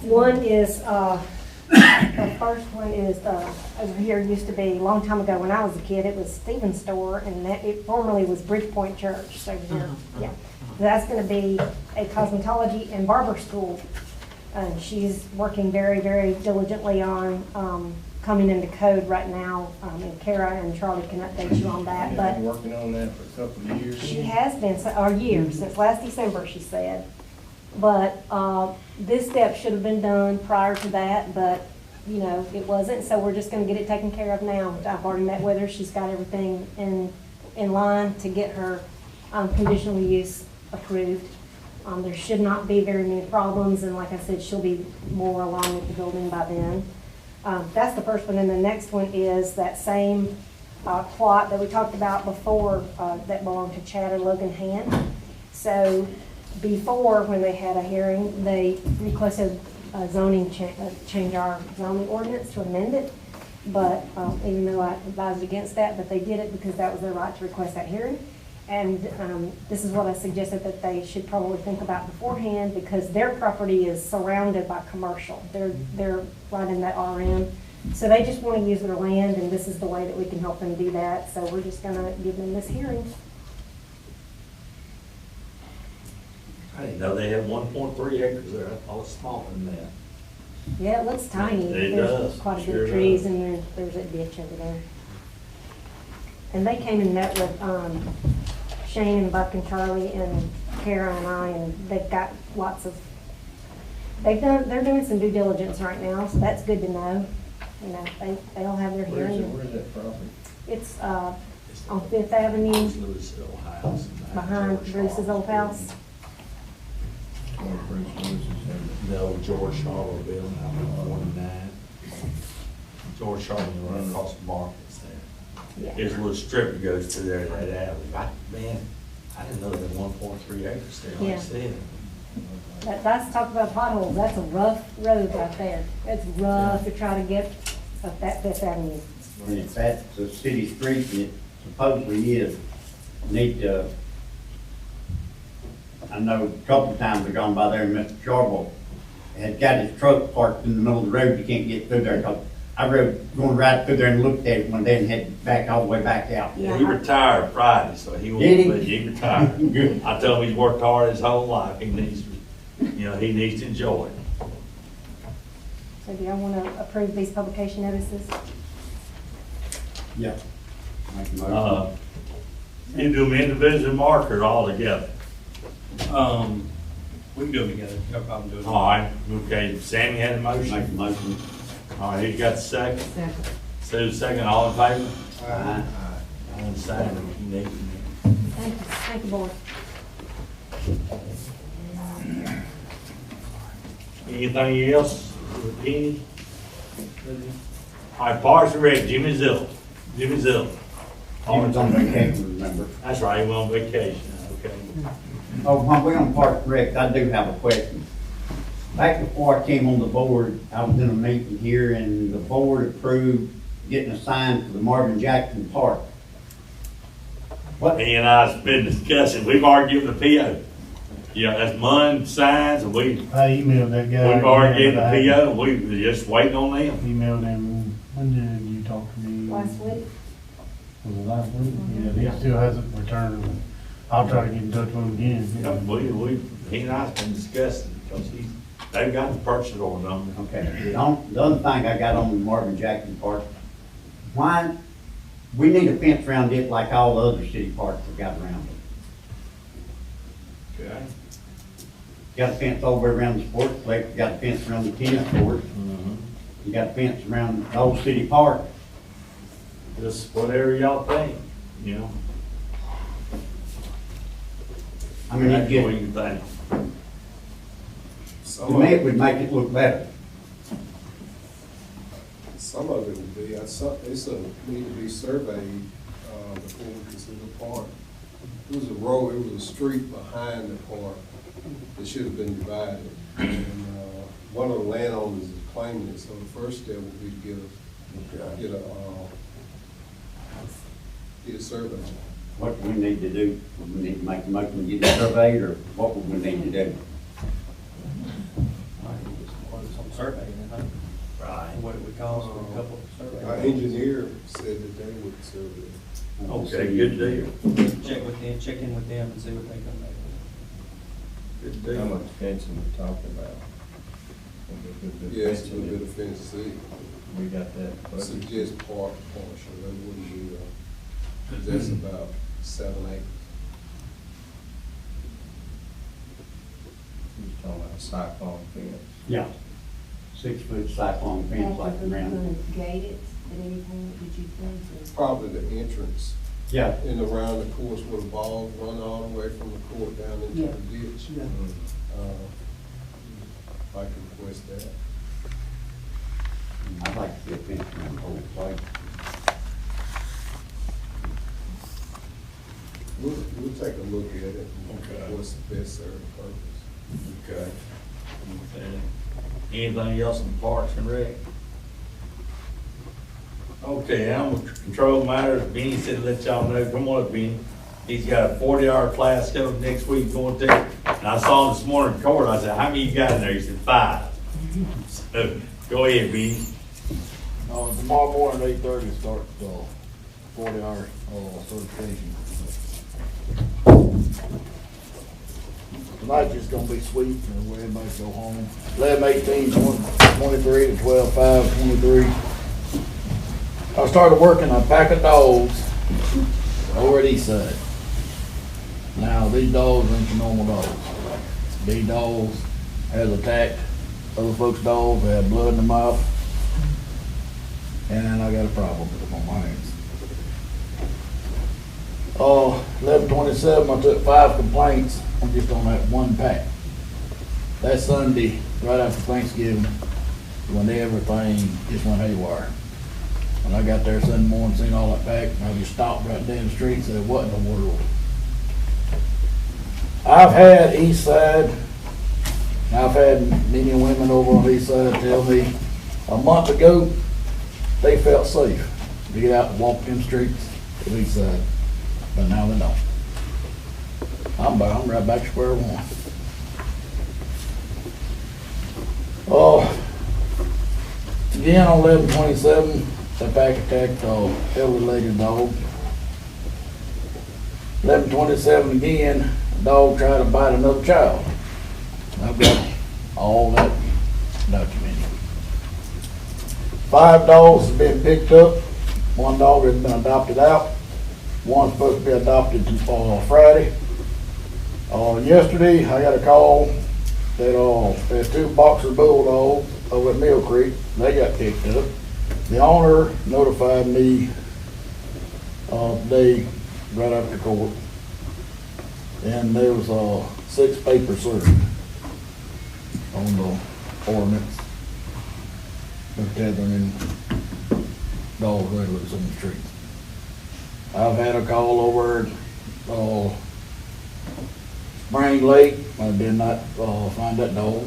One is, the first one is, over here used to be, a long time ago when I was a kid, it was Stephen's Store, and that, it formerly was Bridgepoint Church, so here, yeah. That's gonna be a cosmetology and barber school. And she's working very, very diligently on, coming into code right now, and Kara and Charlie can update you on that, but. Been working on that for a couple of years. She has been, or years, since last December, she said. But this step should have been done prior to that, but, you know, it wasn't, so we're just gonna get it taken care of now. I've already met with her, she's got everything in line to get her conditional use approved. There should not be very many problems, and like I said, she'll be more along with the building by then. That's the first one, and the next one is that same plot that we talked about before that belonged to Chad and Logan Hand. So before, when they had a hearing, they requested a zoning change our zoning ordinance to amend it. But even though I advised against that, but they did it because that was their right to request that hearing. And this is what I suggested that they should probably think about beforehand, because their property is surrounded by commercial. They're right in that RM. So they just want to use their land, and this is the way that we can help them do that. So we're just gonna give them this hearing. I didn't know they had 1.3 acres there, I thought it was smaller than that. Yeah, it looks tiny. It There's does. quite a Sure bit of trees, does. and there's a ditch over there. And they came and met with Shane and Buck and Charlie and Kara and I, and they've got lots of, they're doing some due diligence right now, so that's good to know. You know, they'll have their hearing. Where's that property? It's on Fifth Avenue. Louisville House. behind Bruce's old house. The old George Charlotte building out on 109. George Charlotte run across the markets there. Yeah. There's a little strip that goes through there, that alley. Man, I didn't know there was 1.3 acres there, like Yeah. I said. That's, talk about potholes, that's a rough road right there. It's rough to try to get up that Fifth Avenue. And if that's a city street, and it supposedly is, need to, I know a couple of times I've gone by there and Mr. Sharble had got his truck parked in the middle of the road, you can't get through there. 'Cause I rode, going right through there and looked at it one day and had back all the way back out. Yeah. He retired Friday, so he won't, Did he? but he retired. Good. I told him he's worked hard his whole life. He needs, he needs to enjoy it. So do y'all want to approve these publication notices? Yeah. Make a motion. You do them individual marker all together. We can do them together, no problem doing it. All right, okay, Sammy had a motion. Make a motion. All right, who got the second? Sue, second, all in favor? Aye. All in favor, you need to. Thank you, board. Anything else? Any? All right, Parks and Rec, Jimmy Zill. He was on vacation, remember? That's right, he went on vacation, okay. Oh, while we're on Park and Rec, I do have a question. Back before I came on the board, I was in a meeting here and the board approved getting a sign for the Marvin Jackson Park. What, He and I's been discussing, we've already given the PO. Yeah, that's MUN signs, and we've I emailed that guy. already given the PO, and we were just waiting on them. Emailed him, when did you talk to me? Last week? Was it last week? Yeah, he still hasn't returned. I'll try to get in touch with him again. He and I's been discussing, because they've got the purchase order on it. okay, the other thing I got on the Marvin Jackson Park, why, we need a fence around it like all the other city parks have got around it. Okay. Got a fence all the way around the sportsplex, got a fence around the tennis court, you got a fence around the old city park. Just whatever y'all think, I mean, That's it what just, you think. to me, it would make it look better. Some of it would be, it's need to be surveyed, before we consider the park. It was a road, it was a street behind the park that should have been divided. And, one of the landowners is claiming it, so the first step would be to get a survey. What do we need to do? We need to make a motion to get it surveyed, or what would we need to do? Some survey, Right. what it would cost for a couple of Our surveys. engineer said that they would survey. Okay, good deal. Check in with them and see what they come back with. Good How deal. much fencing we talking about? Yes, a little bit of fence, see, We got that. I budget. suggest partial, that wouldn't be, that's about 7 acres. You talking about a cyclone fence? Yeah. 6-foot cyclone fence like around. Gate it at any point, did you think? Probably the entrance Yeah, and around the course where the balls run all the way from the court down into Yeah. the ditch. Yeah. I can request that. I'd like to see a fence around the whole place. We'll take a look at it, Okay. and what's the best served purpose. Okay. Anything else in Parks and Rec? Okay, animal control matters, Benny said let y'all know, come on up, Benny. He's got a 40-hour class coming next week going to, and I saw him this morning in court, I said, how many you got in there? He said, 5. So, go ahead, Benny. Tomorrow morning, 8:30 starts, 40-hour, certification. Tonight's just gonna be sweet, and everybody go home. 11:18, 23 to 12:05, 23. I started working on a pack of dogs over at Eastside. Now, these dogs ain't your normal dogs. These dogs has attacked other folks' dogs, they had blood in their mouth, and I got a problem with them on my hands. 11/27, I took 5 complaints on just on that one pack. That Sunday, right after Thanksgiving, when everything just went haywire. When I got there Sunday morning, seen all that pack, I just stopped right down the street and said, what in the world? I've had East Side, I've had many women over on the East Side tell me a month ago, they felt safe to get out and walk them streets of East Side, but now they don't. I'm right back to square one. Again on 11/27, that pack attacked a elderly dog. 11/27 again, a dog tried to bite another child. I've got all that documented. 5 dogs have been picked up. 1 dog has been adopted out. One's supposed to be adopted Friday. Yesterday, I got a call that there's 2 boxer bulldogs over at Mill Creek. They got picked up. The owner notified me today, right after court, and there was 6 papers served on the ordinance of tethering dogs right loose on the streets. I've had a call over Spring Lake. I did not find that dog.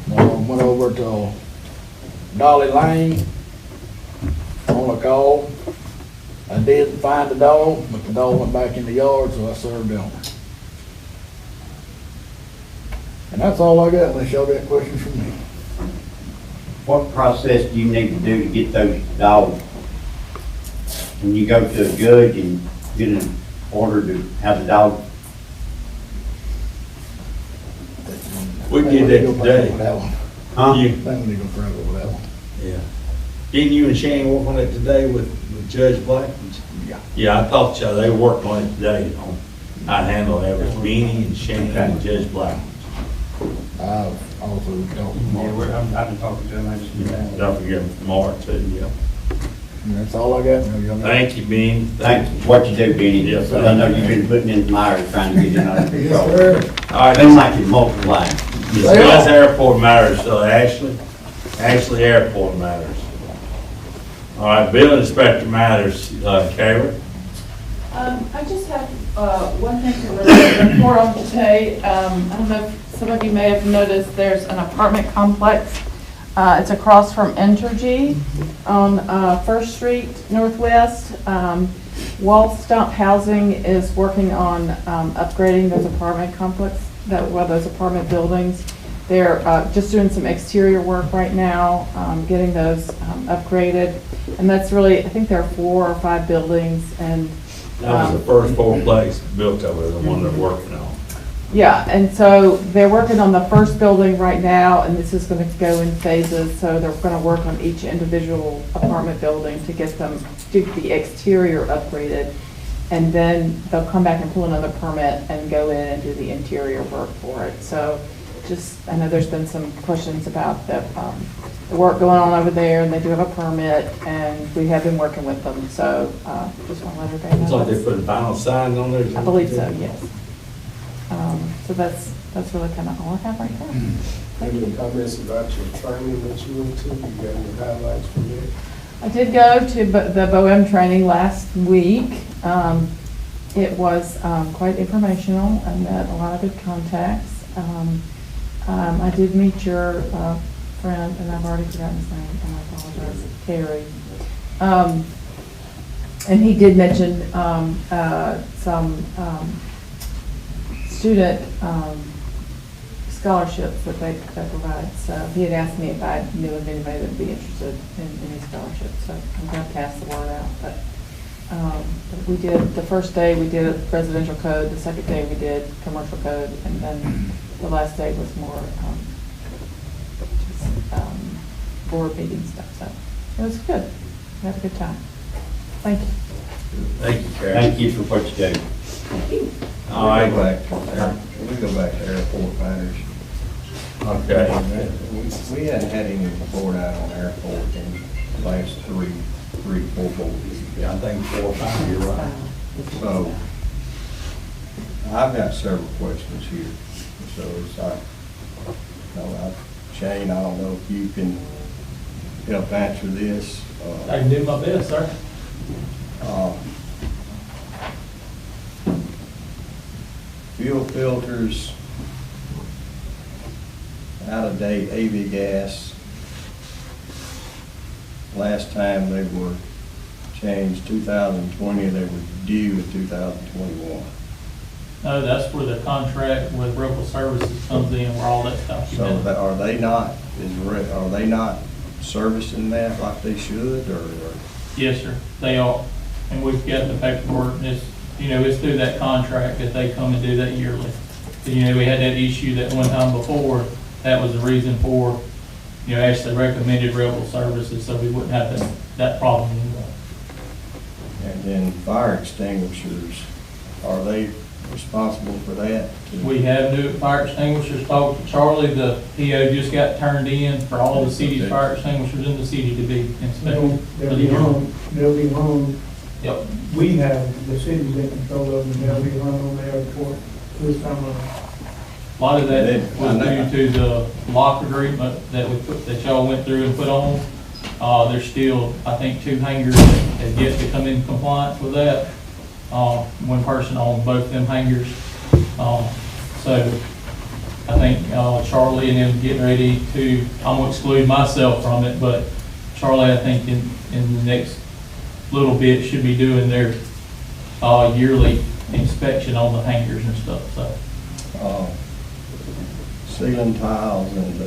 Went over to Dolly Lane on a call. I did find the dog, but the dog went back in the yard, so I served the owner. And that's all I got, unless y'all got questions from me. What process do you need to do to get those dogs? When you go to a judge and get an order to have the dog? We did that today. Huh? You, I think we need to go further with that one. yeah. Didn't you and Shane work on it today with Judge Black? Yeah. Yeah, I thought they worked on it today on how to handle that with Beanie and Shane and Judge Black. I've also talked to Yeah, Mark. I've been talking to him, I just. Don't forget Mark too, yeah. And that's all I got. Y'all got- Thank you, Beanie. Thanks for what you do, Benny. Yes, sir. I know you've been putting in Myers trying to get it under control. Yes, sir. All right, Seems like it's multiplying. discuss airport matters, so Ashley Airport matters. All right, building inspector matters, Karen. I just have one thing to report on today. I don't know if some of you may have noticed, there's an apartment complex. It's across from Entergy on First Street Northwest. Wall Stump Housing is working on upgrading those apartment those apartment buildings. They're just doing some exterior work right now, getting those upgraded. And that's really, I think there are 4 or 5 buildings, and That was the first 4 place built over the one they're working on. yeah, and so they're working on the first building right now, and this is going to go in phases. So they're going to work on each individual apartment building to get the exterior upgraded. And then they'll come back and pull another permit and go in and do the interior work for it. So I know there's been some questions about the work going on over there, and they do have a permit, and we have been working with them. So just want to let everybody know. It's like they put a vinyl sign on there? I believe so, yes. So that's really kind of all I have right now. Any comments about your training that you went to? You got any highlights from there? I did go to the BOEM training last week. It was quite informational. I met a lot of good contacts. I did meet your friend, and I've already forgotten his name, and I apologize, Terry. And he did mention some student scholarships that they provide. So he had asked me if I knew of anybody that would be interested in any scholarships. So I'm going to pass the word out. But we did, the first day we did residential code, the second day we did commercial code, and then the last day was more board meeting stuff. So it was good. We had a good time. Thank you. Thank you, Karen. Thank you for what you do. Thank you. All right. We go back to airport matters. Okay. We hadn't had any report out on airport in the last 3, 4 boards. Yeah, I think 4 or 5, you're right. So, I've got several questions here. So it's like, Shane, I don't know if you can help answer this. I can do my best, sir. Fuel filters, out-of-date AV gas. Last time they were changed 2020, they were due in 2021. No, that's where the contract with Rebel Services comes in, where all that stuff is So done. are they not, are they not servicing that like they should, or? Yes, sir, they are. And we've got the paperwork, and it's, it's through that contract that they come and do that yearly. We had that issue that one time before, that was the reason for, actually recommended Rebel Services, so we wouldn't have that problem anymore. And then fire extinguishers, are they responsible for that? We have new fire extinguishers. Talked to Charlie, the PO just got turned in for all the city's fire extinguishers in the city to be inspected. They'll be hung, Yep. we have, the city's in control of them, they'll be hung on there for this time around. A lot of that was due to the lock agreement that that y'all went through and put on. There's still, I think, 2 hangars that have yet to come in compliance with that. One person on both them hangars. So I think Charlie and them getting ready to, I'm gonna exclude myself from it, but Charlie, I think in the next little bit should be doing their yearly inspection on the hangars and stuff, so. Ceiling tiles and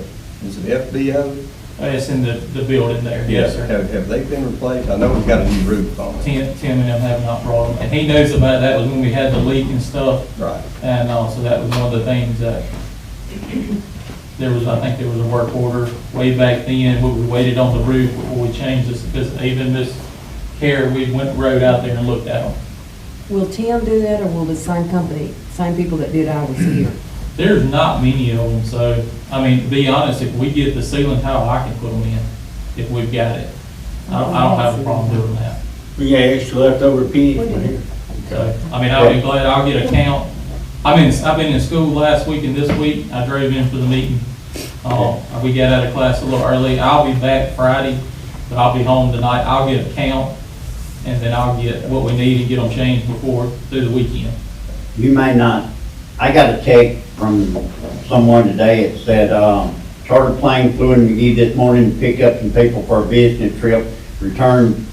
is it FBO? It's in the building there, yes, sir. Have they been replaced? I know we've got a new roof on it. Tim and them have not brought them, and he knows about that was when we had the leak and stuff. Right. And so that was one of the things that I think there was a work order way back then, where we waited on the roof before we changed this, because even this care, we rode out there and looked at them. Will Tim do that, or will the same company, same people that did ours here? There's not many of them, so, I mean, to be honest, if we get the ceiling tile, I can put them in, if we've got it. I don't have a problem doing that. We got extra leftover pennies. So, I mean, I'll be glad, I'll get a count. I've been in school last week and this week, I drove in for the meeting. We got out of class a little early. I'll be back Friday, but I'll be home tonight. I'll get a count, and then I'll get what we need and get them changed through the weekend. You may not, I got a text from someone today that said, charter plane flew in Magee this morning to pick up some people for a business trip, returned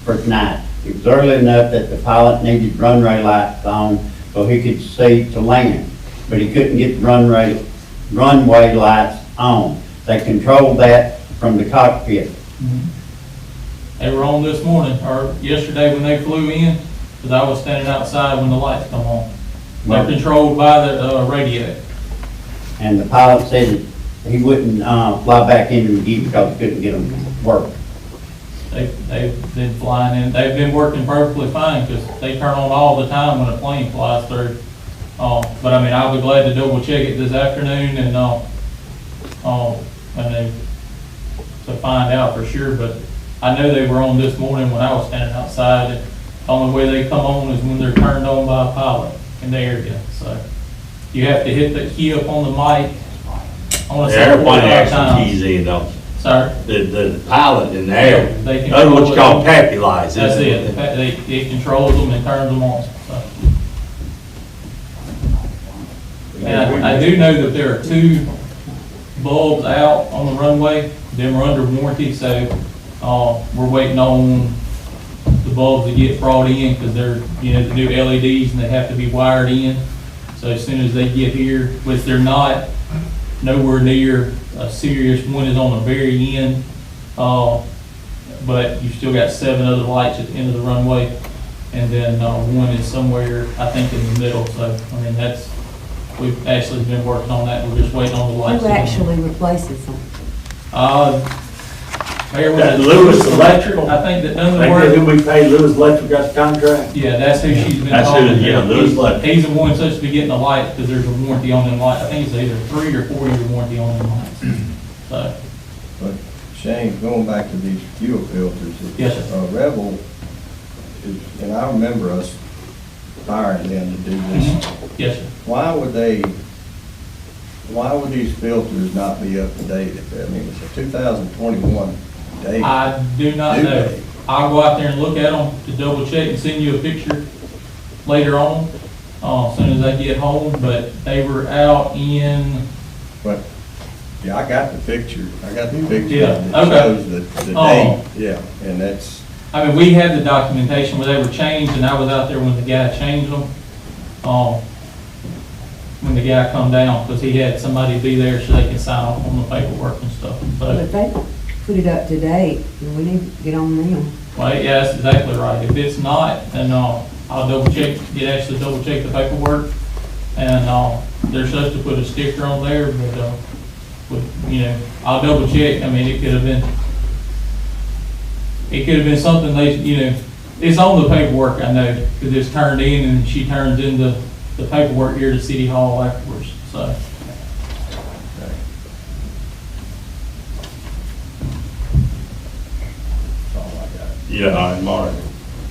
for tonight. It was early enough that the pilot needed runway lights on so he could see to land, but he couldn't get the runway lights on. They controlled that from the cockpit. They were on this morning, or yesterday when they flew in, because I was standing outside when the lights come on. They're controlled by the radio. And the pilot said that he wouldn't fly back into Magee because he couldn't get them to work. They've been flying in, they've been working perfectly fine, because they turn on all the time when a plane flies through. But I mean, I'll be glad to double check it this afternoon and to find out for sure. But I know they were on this morning when I was standing outside, and the only way they come on is when they're turned on by a pilot in the area. So you have to hit the key up on the mic. I want to say 45 times. Keys in, don't you? Sorry? The pilot in the air. They can That's what you control call pappy lights. That's isn't it. It controls them and turns them on. So. And I do know that there are 2 bulbs out on the runway. Them are under warranty, so we're waiting on the bulbs to get brought in, because they're the new LEDs and they have to be wired in. So as soon as they get here, which they're not nowhere near a serious one, is on the very end, but you've still got 7 other lights at the end of the runway, and then one is somewhere, I think, in the middle. So I mean, we've actually been working on that. We're just waiting on the lights. Who actually replaces them? That Lewis Electrical. I think that done the Think work. that we paid Lewis Electric got the contract? Yeah, that's who she's been That's talking who, to. yeah, Lewis Electric. He's the one that's supposed to be getting the lights, because there's a warranty on them lights. I think it's either 3 or 4 year warranty on them lights. So. But Shane, going back to these fuel filters, Yes, sir. Rebel, and I remember us hiring them to do this. Yes, sir. Why would these filters not be up to date? I mean, it's a 2021 date. I do not Due know. date. I'll go out there and look at them to double check and send you a picture later on, as soon as I get home, but they were out in, But, yeah, I got the picture. I got the picture Yeah, that okay. shows the Oh. date. Yeah, and that's, I mean, we had the documentation where they were changed, and I was out there when the guy changed them. When the guy come down, because he had somebody be there so they can sign off on the paperwork and stuff. But So, if they put it up to date, then we need to get on them. well, yeah, that's exactly right. If it's not, then, I'll double check, actually double check the paperwork. And, they're supposed to put a sticker on there, but, I'll double check. I mean, it could have been something they, it's on the paperwork, I know, because it's turned in and she turns in the paperwork here to City Hall afterwards, so. that's all I got. Yeah, all right, Mark.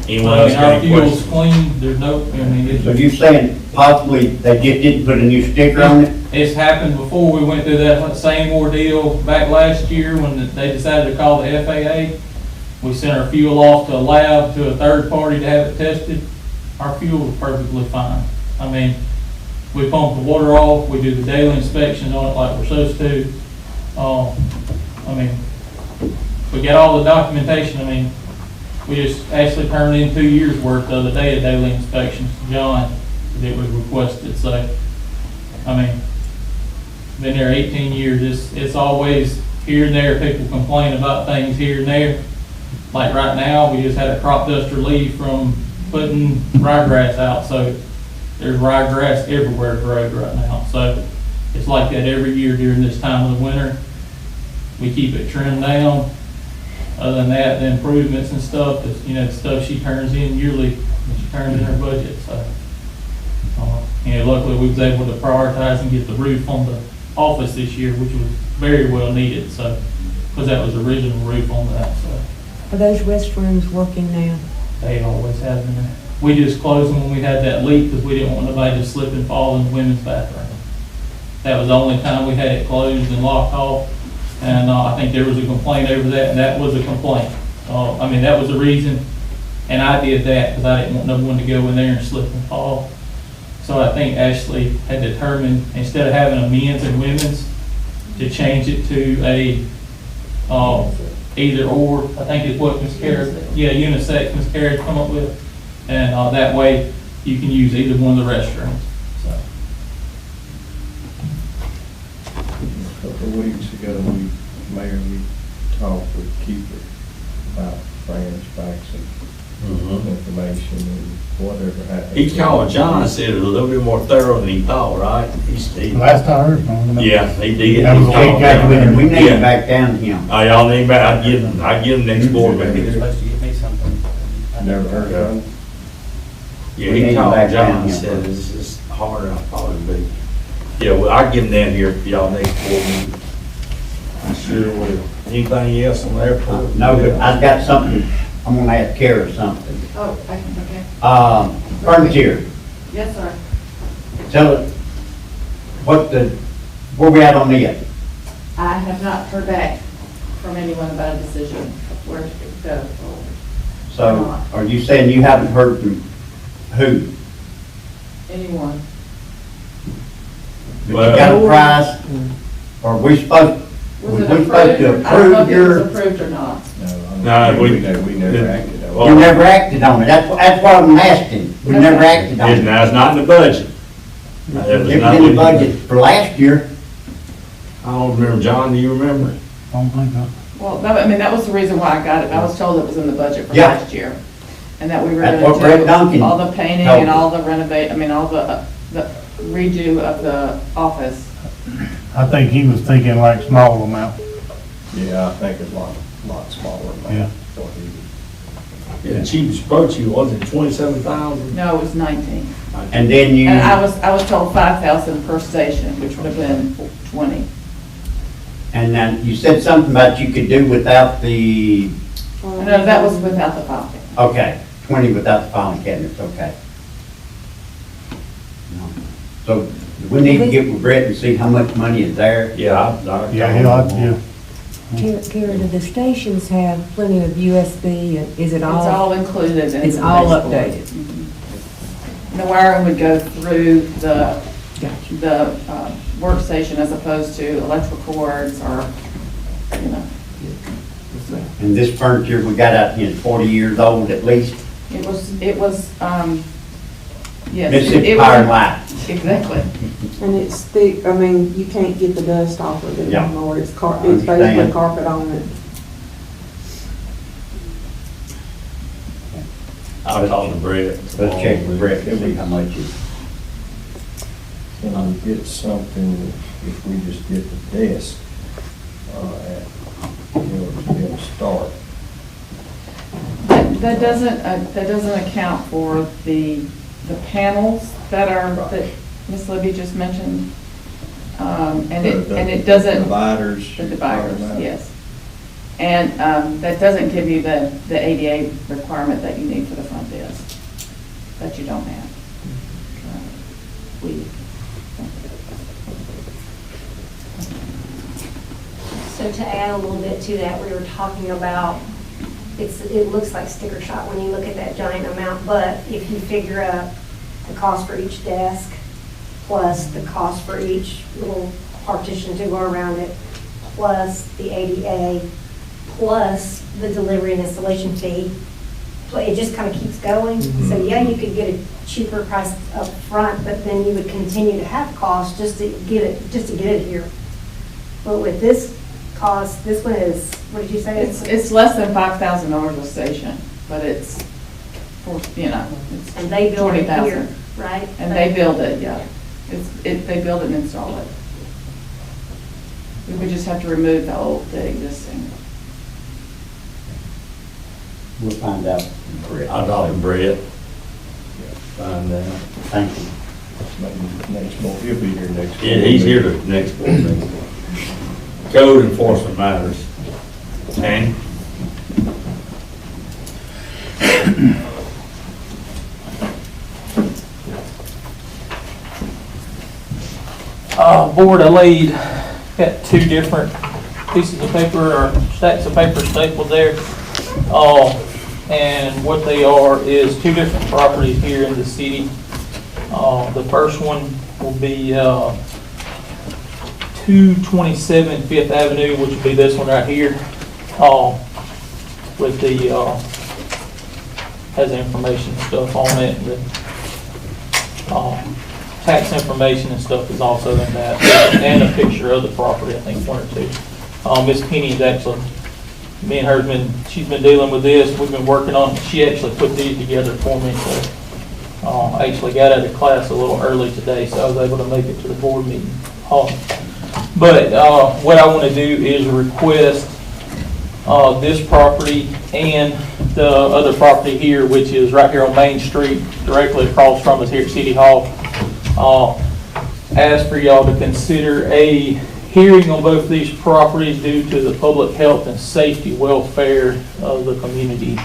Anyone I else mean, got our any fuel's questions? clean, there's no, I mean, So you saying possibly they just didn't put a new sticker on it? it's happened before. We went through that same ordeal back last year when they decided to call the FAA. We sent our fuel off to a lab, to a third party to have it tested. Our fuel was perfectly fine. I mean, we pump the water off, we do the daily inspections on it like we're supposed to. I mean, we got all the documentation. I mean, we just actually turned in 2 years' worth the other day of daily inspections to John that was requested. So, I mean, been there 18 years. It's always here and there. People complain about things here and there. Like right now, we just had a crop duster leave from putting ryegrass out. So there's ryegrass everywhere to road right now. So it's like that every year during this time of the winter. We keep it trimmed down. Other than that, the improvements and stuff, is, the stuff she turns in yearly, that she turns in her budget, so. Luckily, we was able to prioritize and get the roof on the office this year, which was very well needed, so, because that was the original roof on that, so. Are those restrooms working now? They always have been. We just closed them when we had that leak, because we didn't want nobody to slip and fall in the women's bathroom. That was the only time we had it closed and locked off. And I think there was a complaint over that, and that was a complaint. That was the reason, and I did that because I didn't want no one to go in there and slip and fall. So I think Ashley had determined, instead of having a men's and women's, to change it to a either or. I think it's what Ms. Carey, unisex Ms. Carey come up with. And that way you can use either one of the restrooms. So. A couple of weeks ago, Mayor, we talked with Keeper about Fran's faxing information and whatever happened. He called John and said it was a little bit more thorough than he thought, right? Last I heard from him. Yeah, he did. That was He a called big guy. John. We need Yeah. to back down him. Oh, y'all need back, I'd give him next board meeting. supposed to give me something. Never heard of him. Yeah, We he need to called back John down and him. said this is harder than I thought it'd be. Yeah, well, I'll give him down here for y'all next board meeting. I sure will. Anything else on the airport? No, but I've got something, I'm gonna ask Kara something. Oh, okay. Frontier, Yes, sir. tell us, where we at on it? I have not heard back from anyone about a decision where to go forward. So, are you saying you haven't heard from who? Anyone. But you got a price, or we supposed, Was it we supposed to approved? I don't know approve if it was your, approved or not. No, We never acted on it. you never acted on it, that's what I'm asking, we never acted on it. Now, it's not in the budget. It was in the budget for last year. I don't remember, John, do you remember? I don't think so. Well, that was the reason why I got it. I was told it was in the budget for Yeah. last year. And that we were That's gonna what Brett Duncan do all the painting told and me. all the all the redo of the office. I think he was thinking like small amount. Yeah, I think it's a lot smaller than Yeah. that. What he Yeah, the cheapest approach you, was it 27,000? No, it was 19. And then you, And I was told 5,000 per station, which would have been 20. and then you said something about you could do without the, No, that was without the file. okay, 20 without the filing cabinets, okay. So we need to get with Brett and see how much money is there. Yeah, Yeah, yeah. Karen, do the stations have plenty of USB, and is it It's all? all included in It's the all baseboard. updated. Mhm. The wiring would go through the, Gotcha. the workstation as opposed to electrical cords or, you know. And this furniture we got out here is 40 years old at least. It was, yes. Mississippi it Power and was- Light. Exactly. And it's thick, I mean, you can't get the dust off of it Yeah. anymore, it's I it's basically understand. carpet on it. I'll talk to Brett. Let's check with Brett and see how much it is. Can we get something, if we just get the desk, to be able to start? That doesn't account for the panels that Ms. Libby just mentioned. And it doesn't. Dividers. The dividers, yes. And that doesn't give you the ADA requirement that you need for the front desk, that you don't have. So to add a little bit to that, we were talking about, it looks like sticker shock when you look at that giant amount, but if you figure up the cost for each desk, plus the cost for each little partition to go around it, plus the ADA, plus the delivery and installation fee, it just kind of keeps going. So yeah, you could get a cheaper price up front, but then you would continue to have costs just to get it here. But with this cost, this one is, what did you say? It's less than $5,000 a station, but it's, you know, it's And they build it 20,000. here, right? And they build it, yeah. They build it and install it. We would just have to remove the existing. We'll find out from Brett. I'll talk to Brett. Find out. Thank you. Maybe next month, he'll be here next. Yeah, he's here the next board meeting. Code enforcement matters. And Board, I laid, got two different pieces of paper or stacks of paper stapled there. And what they are is two different properties here in the city. The first one will be 227 Fifth Avenue, which will be this one right here. With the, has information and stuff on it. The, tax information and stuff is also in that, and a picture of the property, I think one or two. Miss Penny's actually, me and her's she's been dealing with this, we've been working on, she actually put these together for me, so, I actually got out of class a little early today, so I was able to make it to the board meeting. But, what I wanna do is request, this property and the other property here, which is right here on Main Street, directly across from us here at City Hall. Ask for y'all to consider a hearing on both these properties due to the public health and safety welfare of the community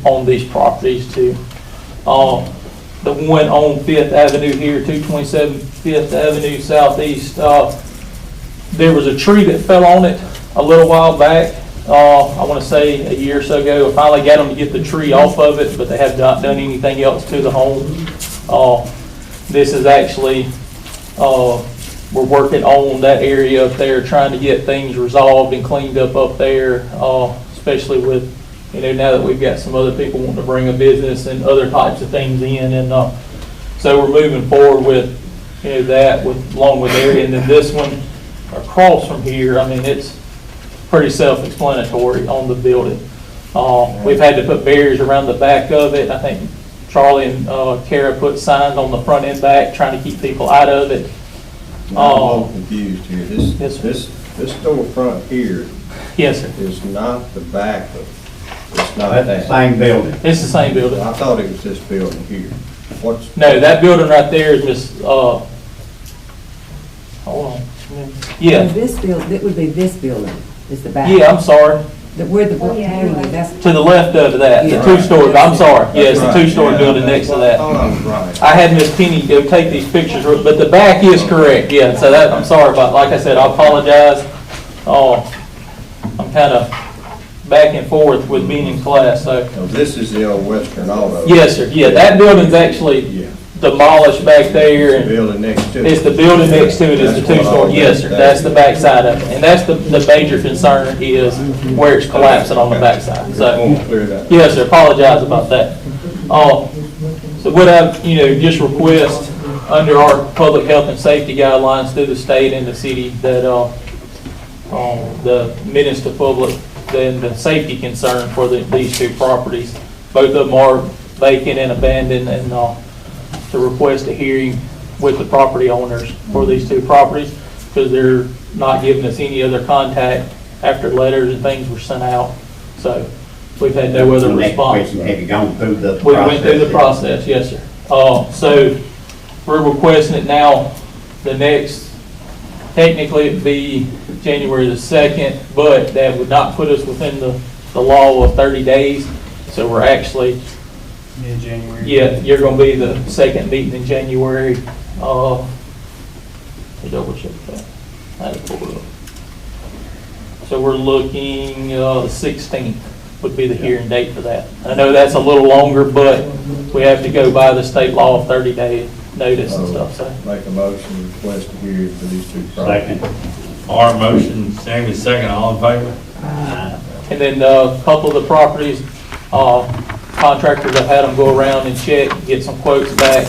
on these properties too. The one on Fifth Avenue here, 227 Fifth Avenue Southeast, there was a tree that fell on it a little while back. I want to say a year or so ago. I finally got them to get the tree off of it, but they have not done anything else to the home. This is actually, we're working on that area up there, trying to get things resolved and cleaned up there, especially with, you know, now that we've got some other people wanting to bring a business and other types of things in. And so we're moving forward with, you know, that along with area. And then this one across from here, I mean, it's pretty self-explanatory on the building. We've had to put barriers around the back of it. I think Charlie and Kara put signs on the front and back trying to keep people out of it. I'm a little confused here. Yes, sir. This storefront here Yes, sir. is not the back of, it's not That's the that. same building. It's the same building. I thought it was this building here. What's? No, that building right there is hold on. Yeah, This building, it would be this building, is the back. yeah, I'm sorry. Where the book town is, that's. To the left of that, the Yeah. two-story, I'm sorry, yes, the Right, two-story yeah, building next to that. Oh, I was right. I had Miss Penny go take these pictures, but the back is correct, yeah, so that, I'm sorry about, like I said, I apologize. I'm kind of back and forth with being in class, so. So this is the old Western Auto. Yes, sir, yeah, that building's actually Yeah. demolished back there, The and building next to it. it's the building next to it is the That's what I two-story, was yes, sir, asking. that's the back side of it. And that's the major concern is where it's collapsing on the back side, so. We'll clear that. Yes, sir, apologize about that. So what I, just request under our public health and safety guidelines through the state and the city that, the minutes to public, then the safety concern for these two properties. Both of them are vacant and abandoned, and, to request a hearing with the property owners for these two properties, because they're not giving us any other contact after letters and things were sent out. So we've had no other The next response. question, have you gone through the process? We went through the process, yes, sir. So we're requesting it now, the next, technically it'd be January the 2nd, but that would not put us within the law of 30 days. So we're actually, Mid-January. yeah, you're gonna be the second meeting in January. Let me double check that. I had it pulled up. So we're looking, the 16th would be the hearing date for that. I know that's a little longer, but we have to go by the state law of 30-day notice and stuff, so. Make a motion, request a hearing for these two properties. Second. Our motion, Sammy second, all in favor? And then a couple of the properties, contractors, I've had them go around and check, get some quotes back.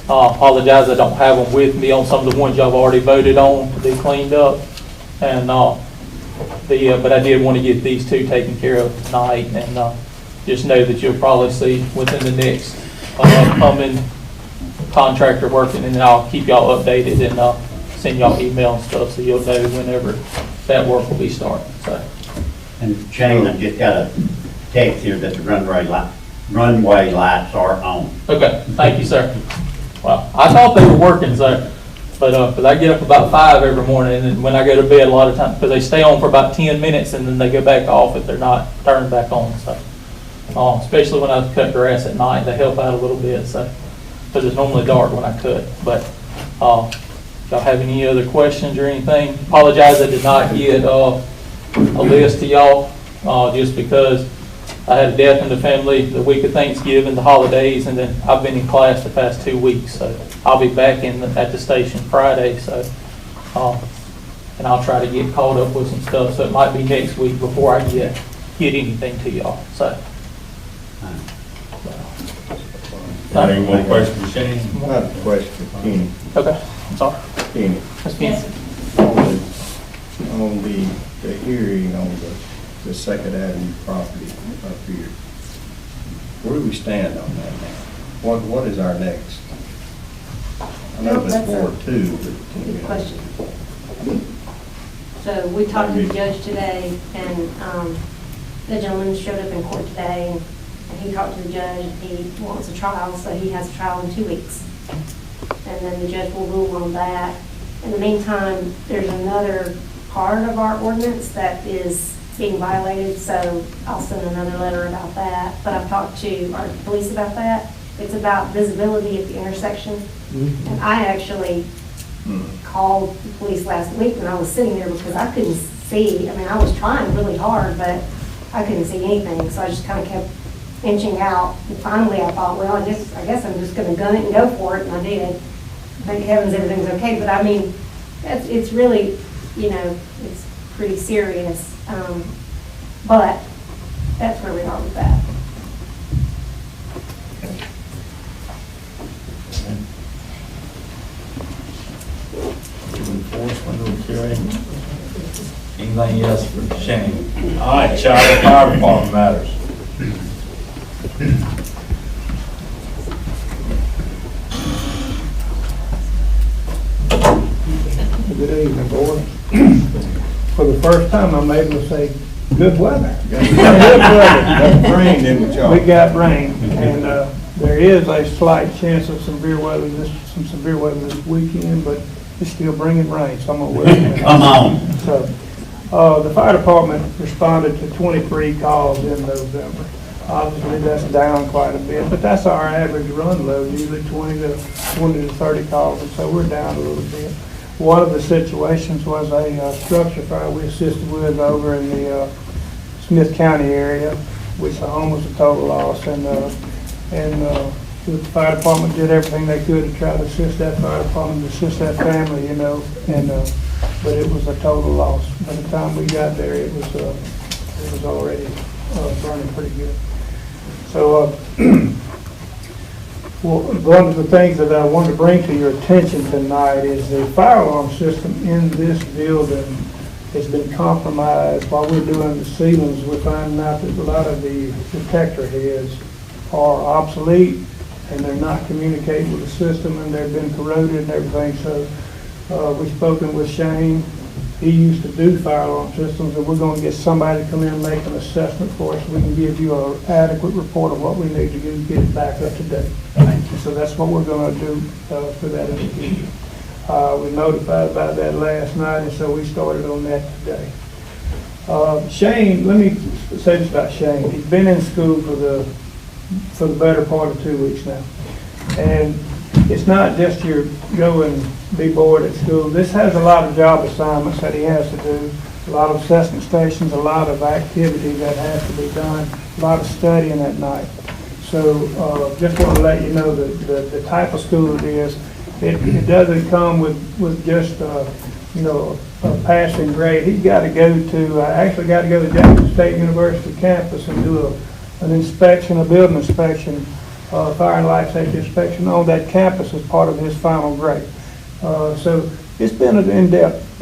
Apologize, I don't have them with me on some of the ones y'all have already voted on to be cleaned up. And, but I did want to get these two taken care of tonight, and, just know that you'll probably see within the next, upcoming contractor working, and then I'll keep y'all updated and, send y'all email and stuff, so you'll know whenever that work will be starting, so. And Shane, I just got a text here that the runway lights are on. Okay, thank you, sir. Well, I thought they were working, so, but, because I get up about 5 every morning, and then when I go to bed, a lot of times, because they stay on for about 10 minutes, and then they go back off if they're not turned back on, so. Especially when I cut grass at night, they help out a little bit, so, because it's normally dark when I cut, but, if y'all have any other questions or anything, apologize I did not get, a list to y'all, just because I had a death in the family the week of Thanksgiving, the holidays, and then I've been in class the past 2 weeks, so I'll be back at the station Friday, so, and I'll try to get caught up with some stuff, so it might be next week before I get anything to y'all, so. Any more questions, Shane? I have a question for Kenny. Okay, I'm sorry. Kenny, That's me. on the hearing on the Second Avenue property up here, where do we stand on that now? What is our next? I know Well, it's that's Ward 2, but. Good question. So we talked to the judge today, and the gentleman showed up in court today, and he talked to the judge. He wants a trial, so he has a trial in 2 weeks. And then the judge will rule on that. In the meantime, there's another part of our ordinance that is being violated, so I'll send another letter about that. But I've talked to our police about that. It's about visibility at the intersection. And I actually called the police last week when I was sitting there because I couldn't see. I mean, I was trying really hard, but I couldn't see anything. So I just kind of kept inching out. And finally, I thought, well, I guess I'm just going to gun it and go for it, and I did. Thank heavens everything's okay. But I mean, it's really, it's pretty serious. But that's where we are with that. Enforcement, okay. Anything else for Shane? All right, Charlie, fire department matters. Good evening, board. For the first time, I'm able to say good weather. Got rain, didn't we, Charlie? We got rain, and there is a slight chance of some severe weather this weekend, but it's still bringing rain, so I'm gonna wear it. Come on. So, The fire department responded to 23 calls in November. Obviously, that's down quite a bit, but that's our average run load, usually 20 to 30 calls, and so we're down a little bit. One of the situations was a structure fire we assisted with over in the Smith County area, which the home was a total loss, and the fire department did everything they could to try to assist that fire department, assist that family, you know, and but it was a total loss. By the time we got there, it was already burning pretty good. So, well, one of the things that I wanted to bring to your attention tonight is the fire alarm system in this building has been compromised. While we're doing the ceilings, we're finding out that a lot of the detector heads are obsolete and they're not communicating with the system, and they've been corroded and everything. So we've spoken with Shane. He used to do fire alarm systems, and we're going to get somebody to come in and make an assessment for us so we can give you an adequate report of what we need to do to get it back up to date. So that's what we're going to do for that in the future. We notified about that last night, and so we started on that today. Shane, let me say this about Shane. He's been in school for the better part of 2 weeks now. And it's not just your go and be bored at school. This has a lot of job assignments that he has to do, a lot of assessment stations, a lot of activity that has to be done, a lot of studying at night. So just want to let you know the type of school it is. It doesn't come with just you know, a passing grade. He's got to go to actually got to go to Jackson State University campus and do an inspection, a building inspection, fire and life safety inspection on that campus as part of his final grade. So it's been an in-depth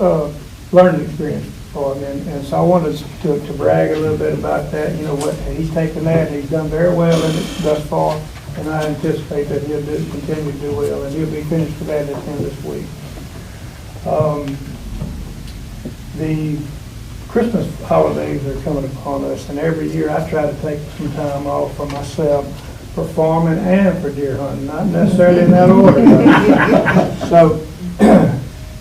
learning experience for him, and so I wanted to brag a little bit about that. You know, what he's taken that, and he's done very well in it thus far, and I anticipate that he'll continue to do well, and he'll be finished with that at the end of this week. The Christmas holidays are coming upon us, and every year I try to take some time off for myself, for farming and for deer hunting, not necessarily in that order. So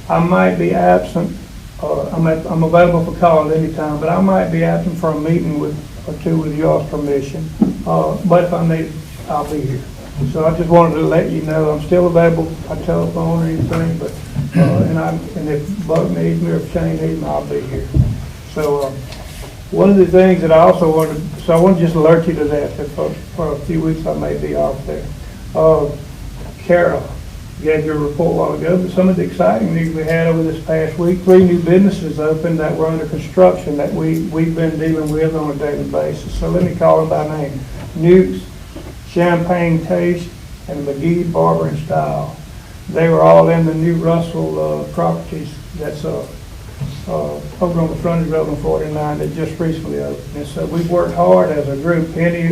I might be absent. I'm available for call at any time, but I might be absent for a meeting or two with y'all's permission. But if I need, I'll be here. So I just wanted to let you know I'm still available by telephone or anything, but and if Buck needs me or if Shane needs me, I'll be here. So one of the things that I also wanted, so I want to just alert you to that for a few weeks I may be off there. Carol gave you a report a while ago, but some of the exciting news we had over this past week, 3 new businesses opened that were under construction that we've been dealing with on a daily basis. So let me call them by name. Newt's, Champagne Taste, and Magee Barber and Style. They were all in the new Russell properties that's over on the frontage road on 49 that just recently opened. And so we've worked hard as a group. Penny,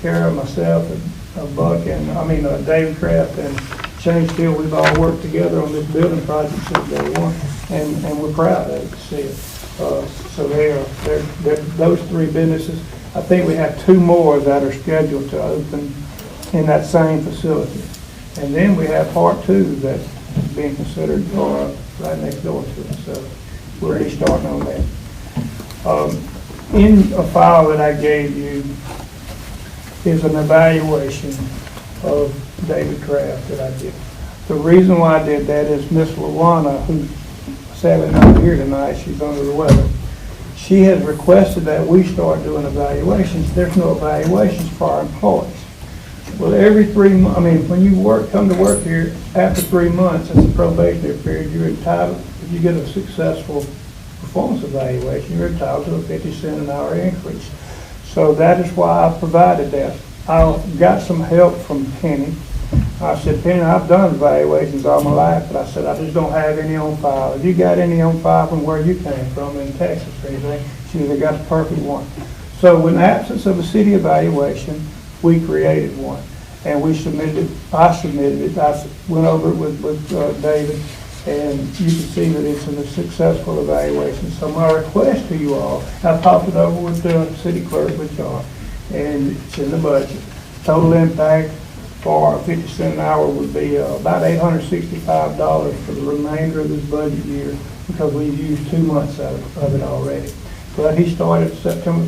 Kara, myself, and Buck, and David Kraft and Shane Steele, we've all worked together on this building project since day one, and we're proud of it to see it. So they're those 3 businesses. I think we have 2 more that are scheduled to open in that same facility. And then we have part 2 that's being considered right next door to us. So we're already starting on that. In a file that I gave you is an evaluation of David Kraft that I did. The reason why I did that is Miss Luana, who's sadly not here tonight, she's under the weather. She has requested that we start doing evaluations. There's no evaluations for our employees. Well, every 3 months, when you come to work here after 3 months, it's a probationary period, you're entitled, if you get a successful performance evaluation, you're entitled to a 50-cent an hour increase. So that is why I provided that. I got some help from Penny. I said, Penny, I've done evaluations all my life, but I said, I just don't have any on file. If you got any on file from where you came from in Texas or anything, she said, I got the perfect one. So in the absence of a city evaluation, we created one, and we submitted it. I submitted it. I went over it with David, and you can see that it's a successful evaluation. So my request to you all, I've talked it over with the city clerk, with John, and it's in the budget. Total impact for 50 cents an hour would be about $865 for the remainder of this budget year, because we've used 2 months of it already. But he started September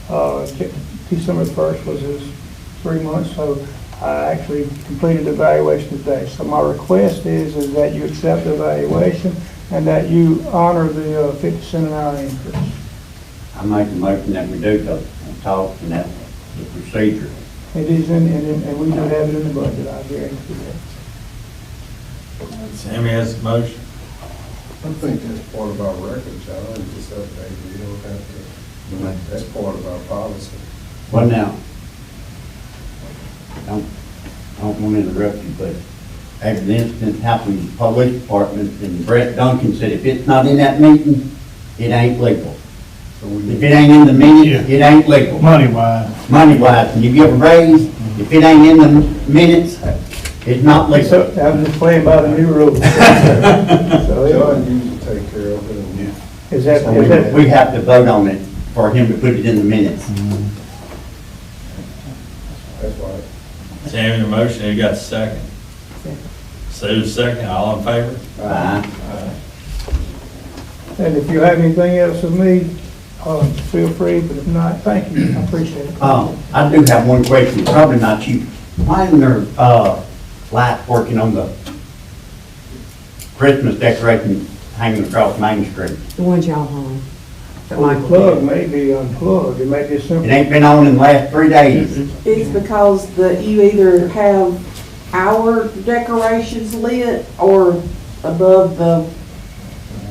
1st. December 1st was his 3 months, so I actually completed the evaluation today. So my request is that you accept the evaluation and that you honor the 50 cent an hour increase. I make a motion that we do the talk and that the procedure. It is and we do have it in the budget, I guarantee that. Sammy has a motion. I think that's part of our record, John, just update, you don't have to, that's part of our policy. Well, now, I don't want to interrupt you, but as an incident happened in the police department, and Brett Duncan said if it's not in that meeting, it ain't legal. If it ain't in the minutes, it ain't legal. Money-wise. Money-wise, and you give a raise, if it ain't in the minutes, it's not legal. So I'm just playing by the new rules. So, John usually take care of it, and is that, So we have to vote on it for him to put it in the minutes. that's right. Sammy, the motion, you got the second? Sue's second, all in favor? and if you have anything else of me, feel free, but if not, thank you, I appreciate it. I do have one question, probably not you. Why isn't there, lights working on the Christmas decorations hanging across Main Street? The ones y'all hung. The plug may be unplugged, it may be simple. It ain't been on in the last 3 days. It's because you either have our decorations lit or above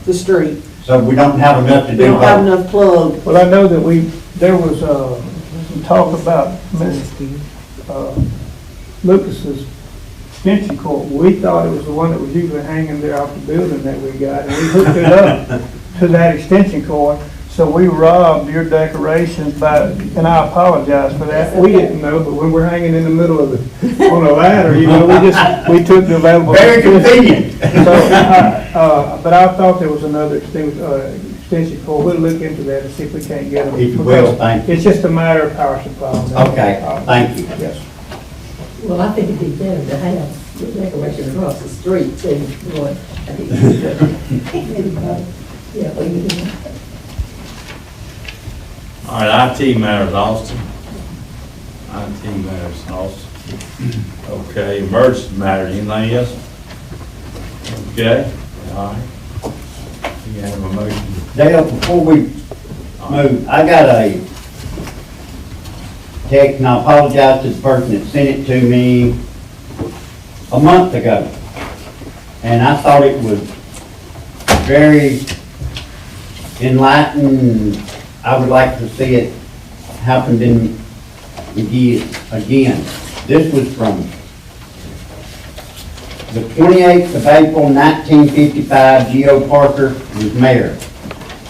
the street. So we don't have enough to We do don't have both. enough plug. Well, I know that there was some talk about Lucas's extension cord. We thought it was the one that was usually hanging there off the building that we got, and we hooked it up to that extension cord. So we robbed your decorations and I apologize for that. We didn't know, but when we're hanging in the middle of it on a ladder, we took the available. Very convenient. So, but I thought there was another extension cord. We'll look into that and see if we can't get them. If you will, thank you. It's just a matter of power supply. Okay, thank you. Yes. Well, I think it'd be better to have the decoration across the street too. Boy, I think yeah, well, you can. All right, IT matters, Austin. IT matters, Austin. Okay, emergency matters, anything else? Okay, all right. You have a motion. Dale, before we move, I got a text, and I apologize to the person that sent it to me a month ago. And I thought it was very enlightening. I would like to see it happen in Magee again. This was from the 28th of April, 1955. Geo Parker was mayor.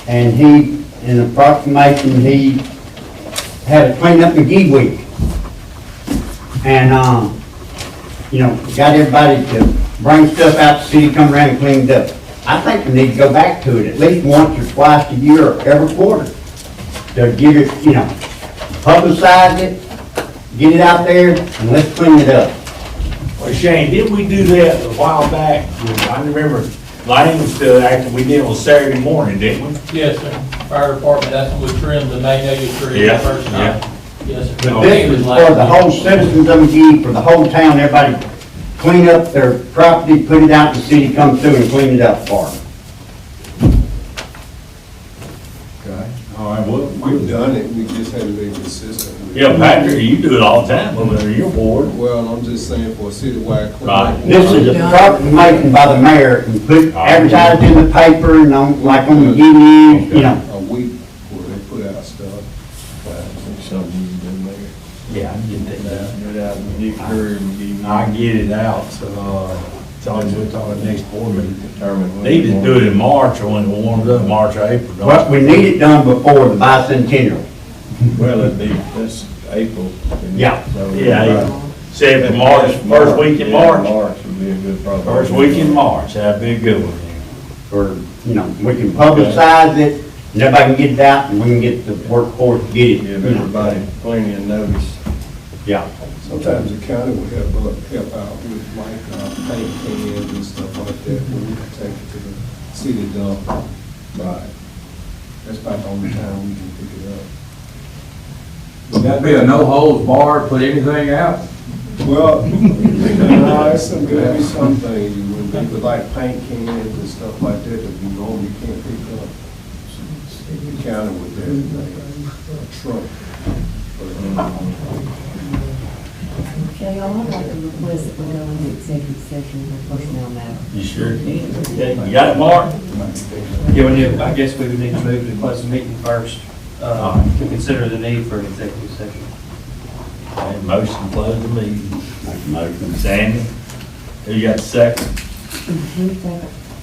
And he, in approximation, he had a clean up Magee week. And, got everybody to bring stuff out, the city come around and cleaned up. I think we need to go back to it at least once or twice a year or every quarter. To give it, publicize it, get it out there, and let's clean it up. Well, Shane, didn't we do that a while back? I remember Lane was still active, we did it on Saturday morning, didn't we? Yes, sir. Fire department, that's when we trimmed the magnolia tree the Yeah, first time. Yes, sir. But this was for the whole citizens of Magee, for the whole town, everybody clean up their property, put it out, the city comes through and clean it up for them. Okay. All right, well, We've done it, we just haven't been consistent with it. yeah, Patrick, you do it all the time over there, your board. Well, I'm just saying for a citywide Right. cleanup. This is a proclamation by the mayor, and put, advertised in the paper, and on, like on the Magee News, A week where they put out stuff. Something you can do there. Yeah, I get that. Get it out and get curb and give you. I get it out, so, we'll talk at next board meeting. Determine when Need you to want do it in March, or when it warms up, March or April. don't But we need it done before the bicentennial. Well, that's April. Yeah. So, Yeah, right. say for March, first week in Yeah, March. March would be a good problem. First week in March, that'd be a good one. Or, we can publicize it, and everybody can get it out, and we can get the workforce to get it, Give everybody plenty of notice. Yeah. Sometimes the county will help out with like paint cans and stuff like that, where we can take it to the city dump. Right. That's about the only time we can pick it up. Would that be a no holds bar, put anything out? Well, it's some good, maybe some things you wouldn't be, but like paint cans and stuff like that, that you normally can't pick up. The county with that, a truck. Kelly, I'd like to request that we go into executive session for personnel matters. You sure can. Okay, you got it, Mark? Yeah, I guess we would need to move to close the meeting first, to consider the need for an executive session. Okay, motion to close the meeting. Make a motion. Sandy, who you got the second? Second.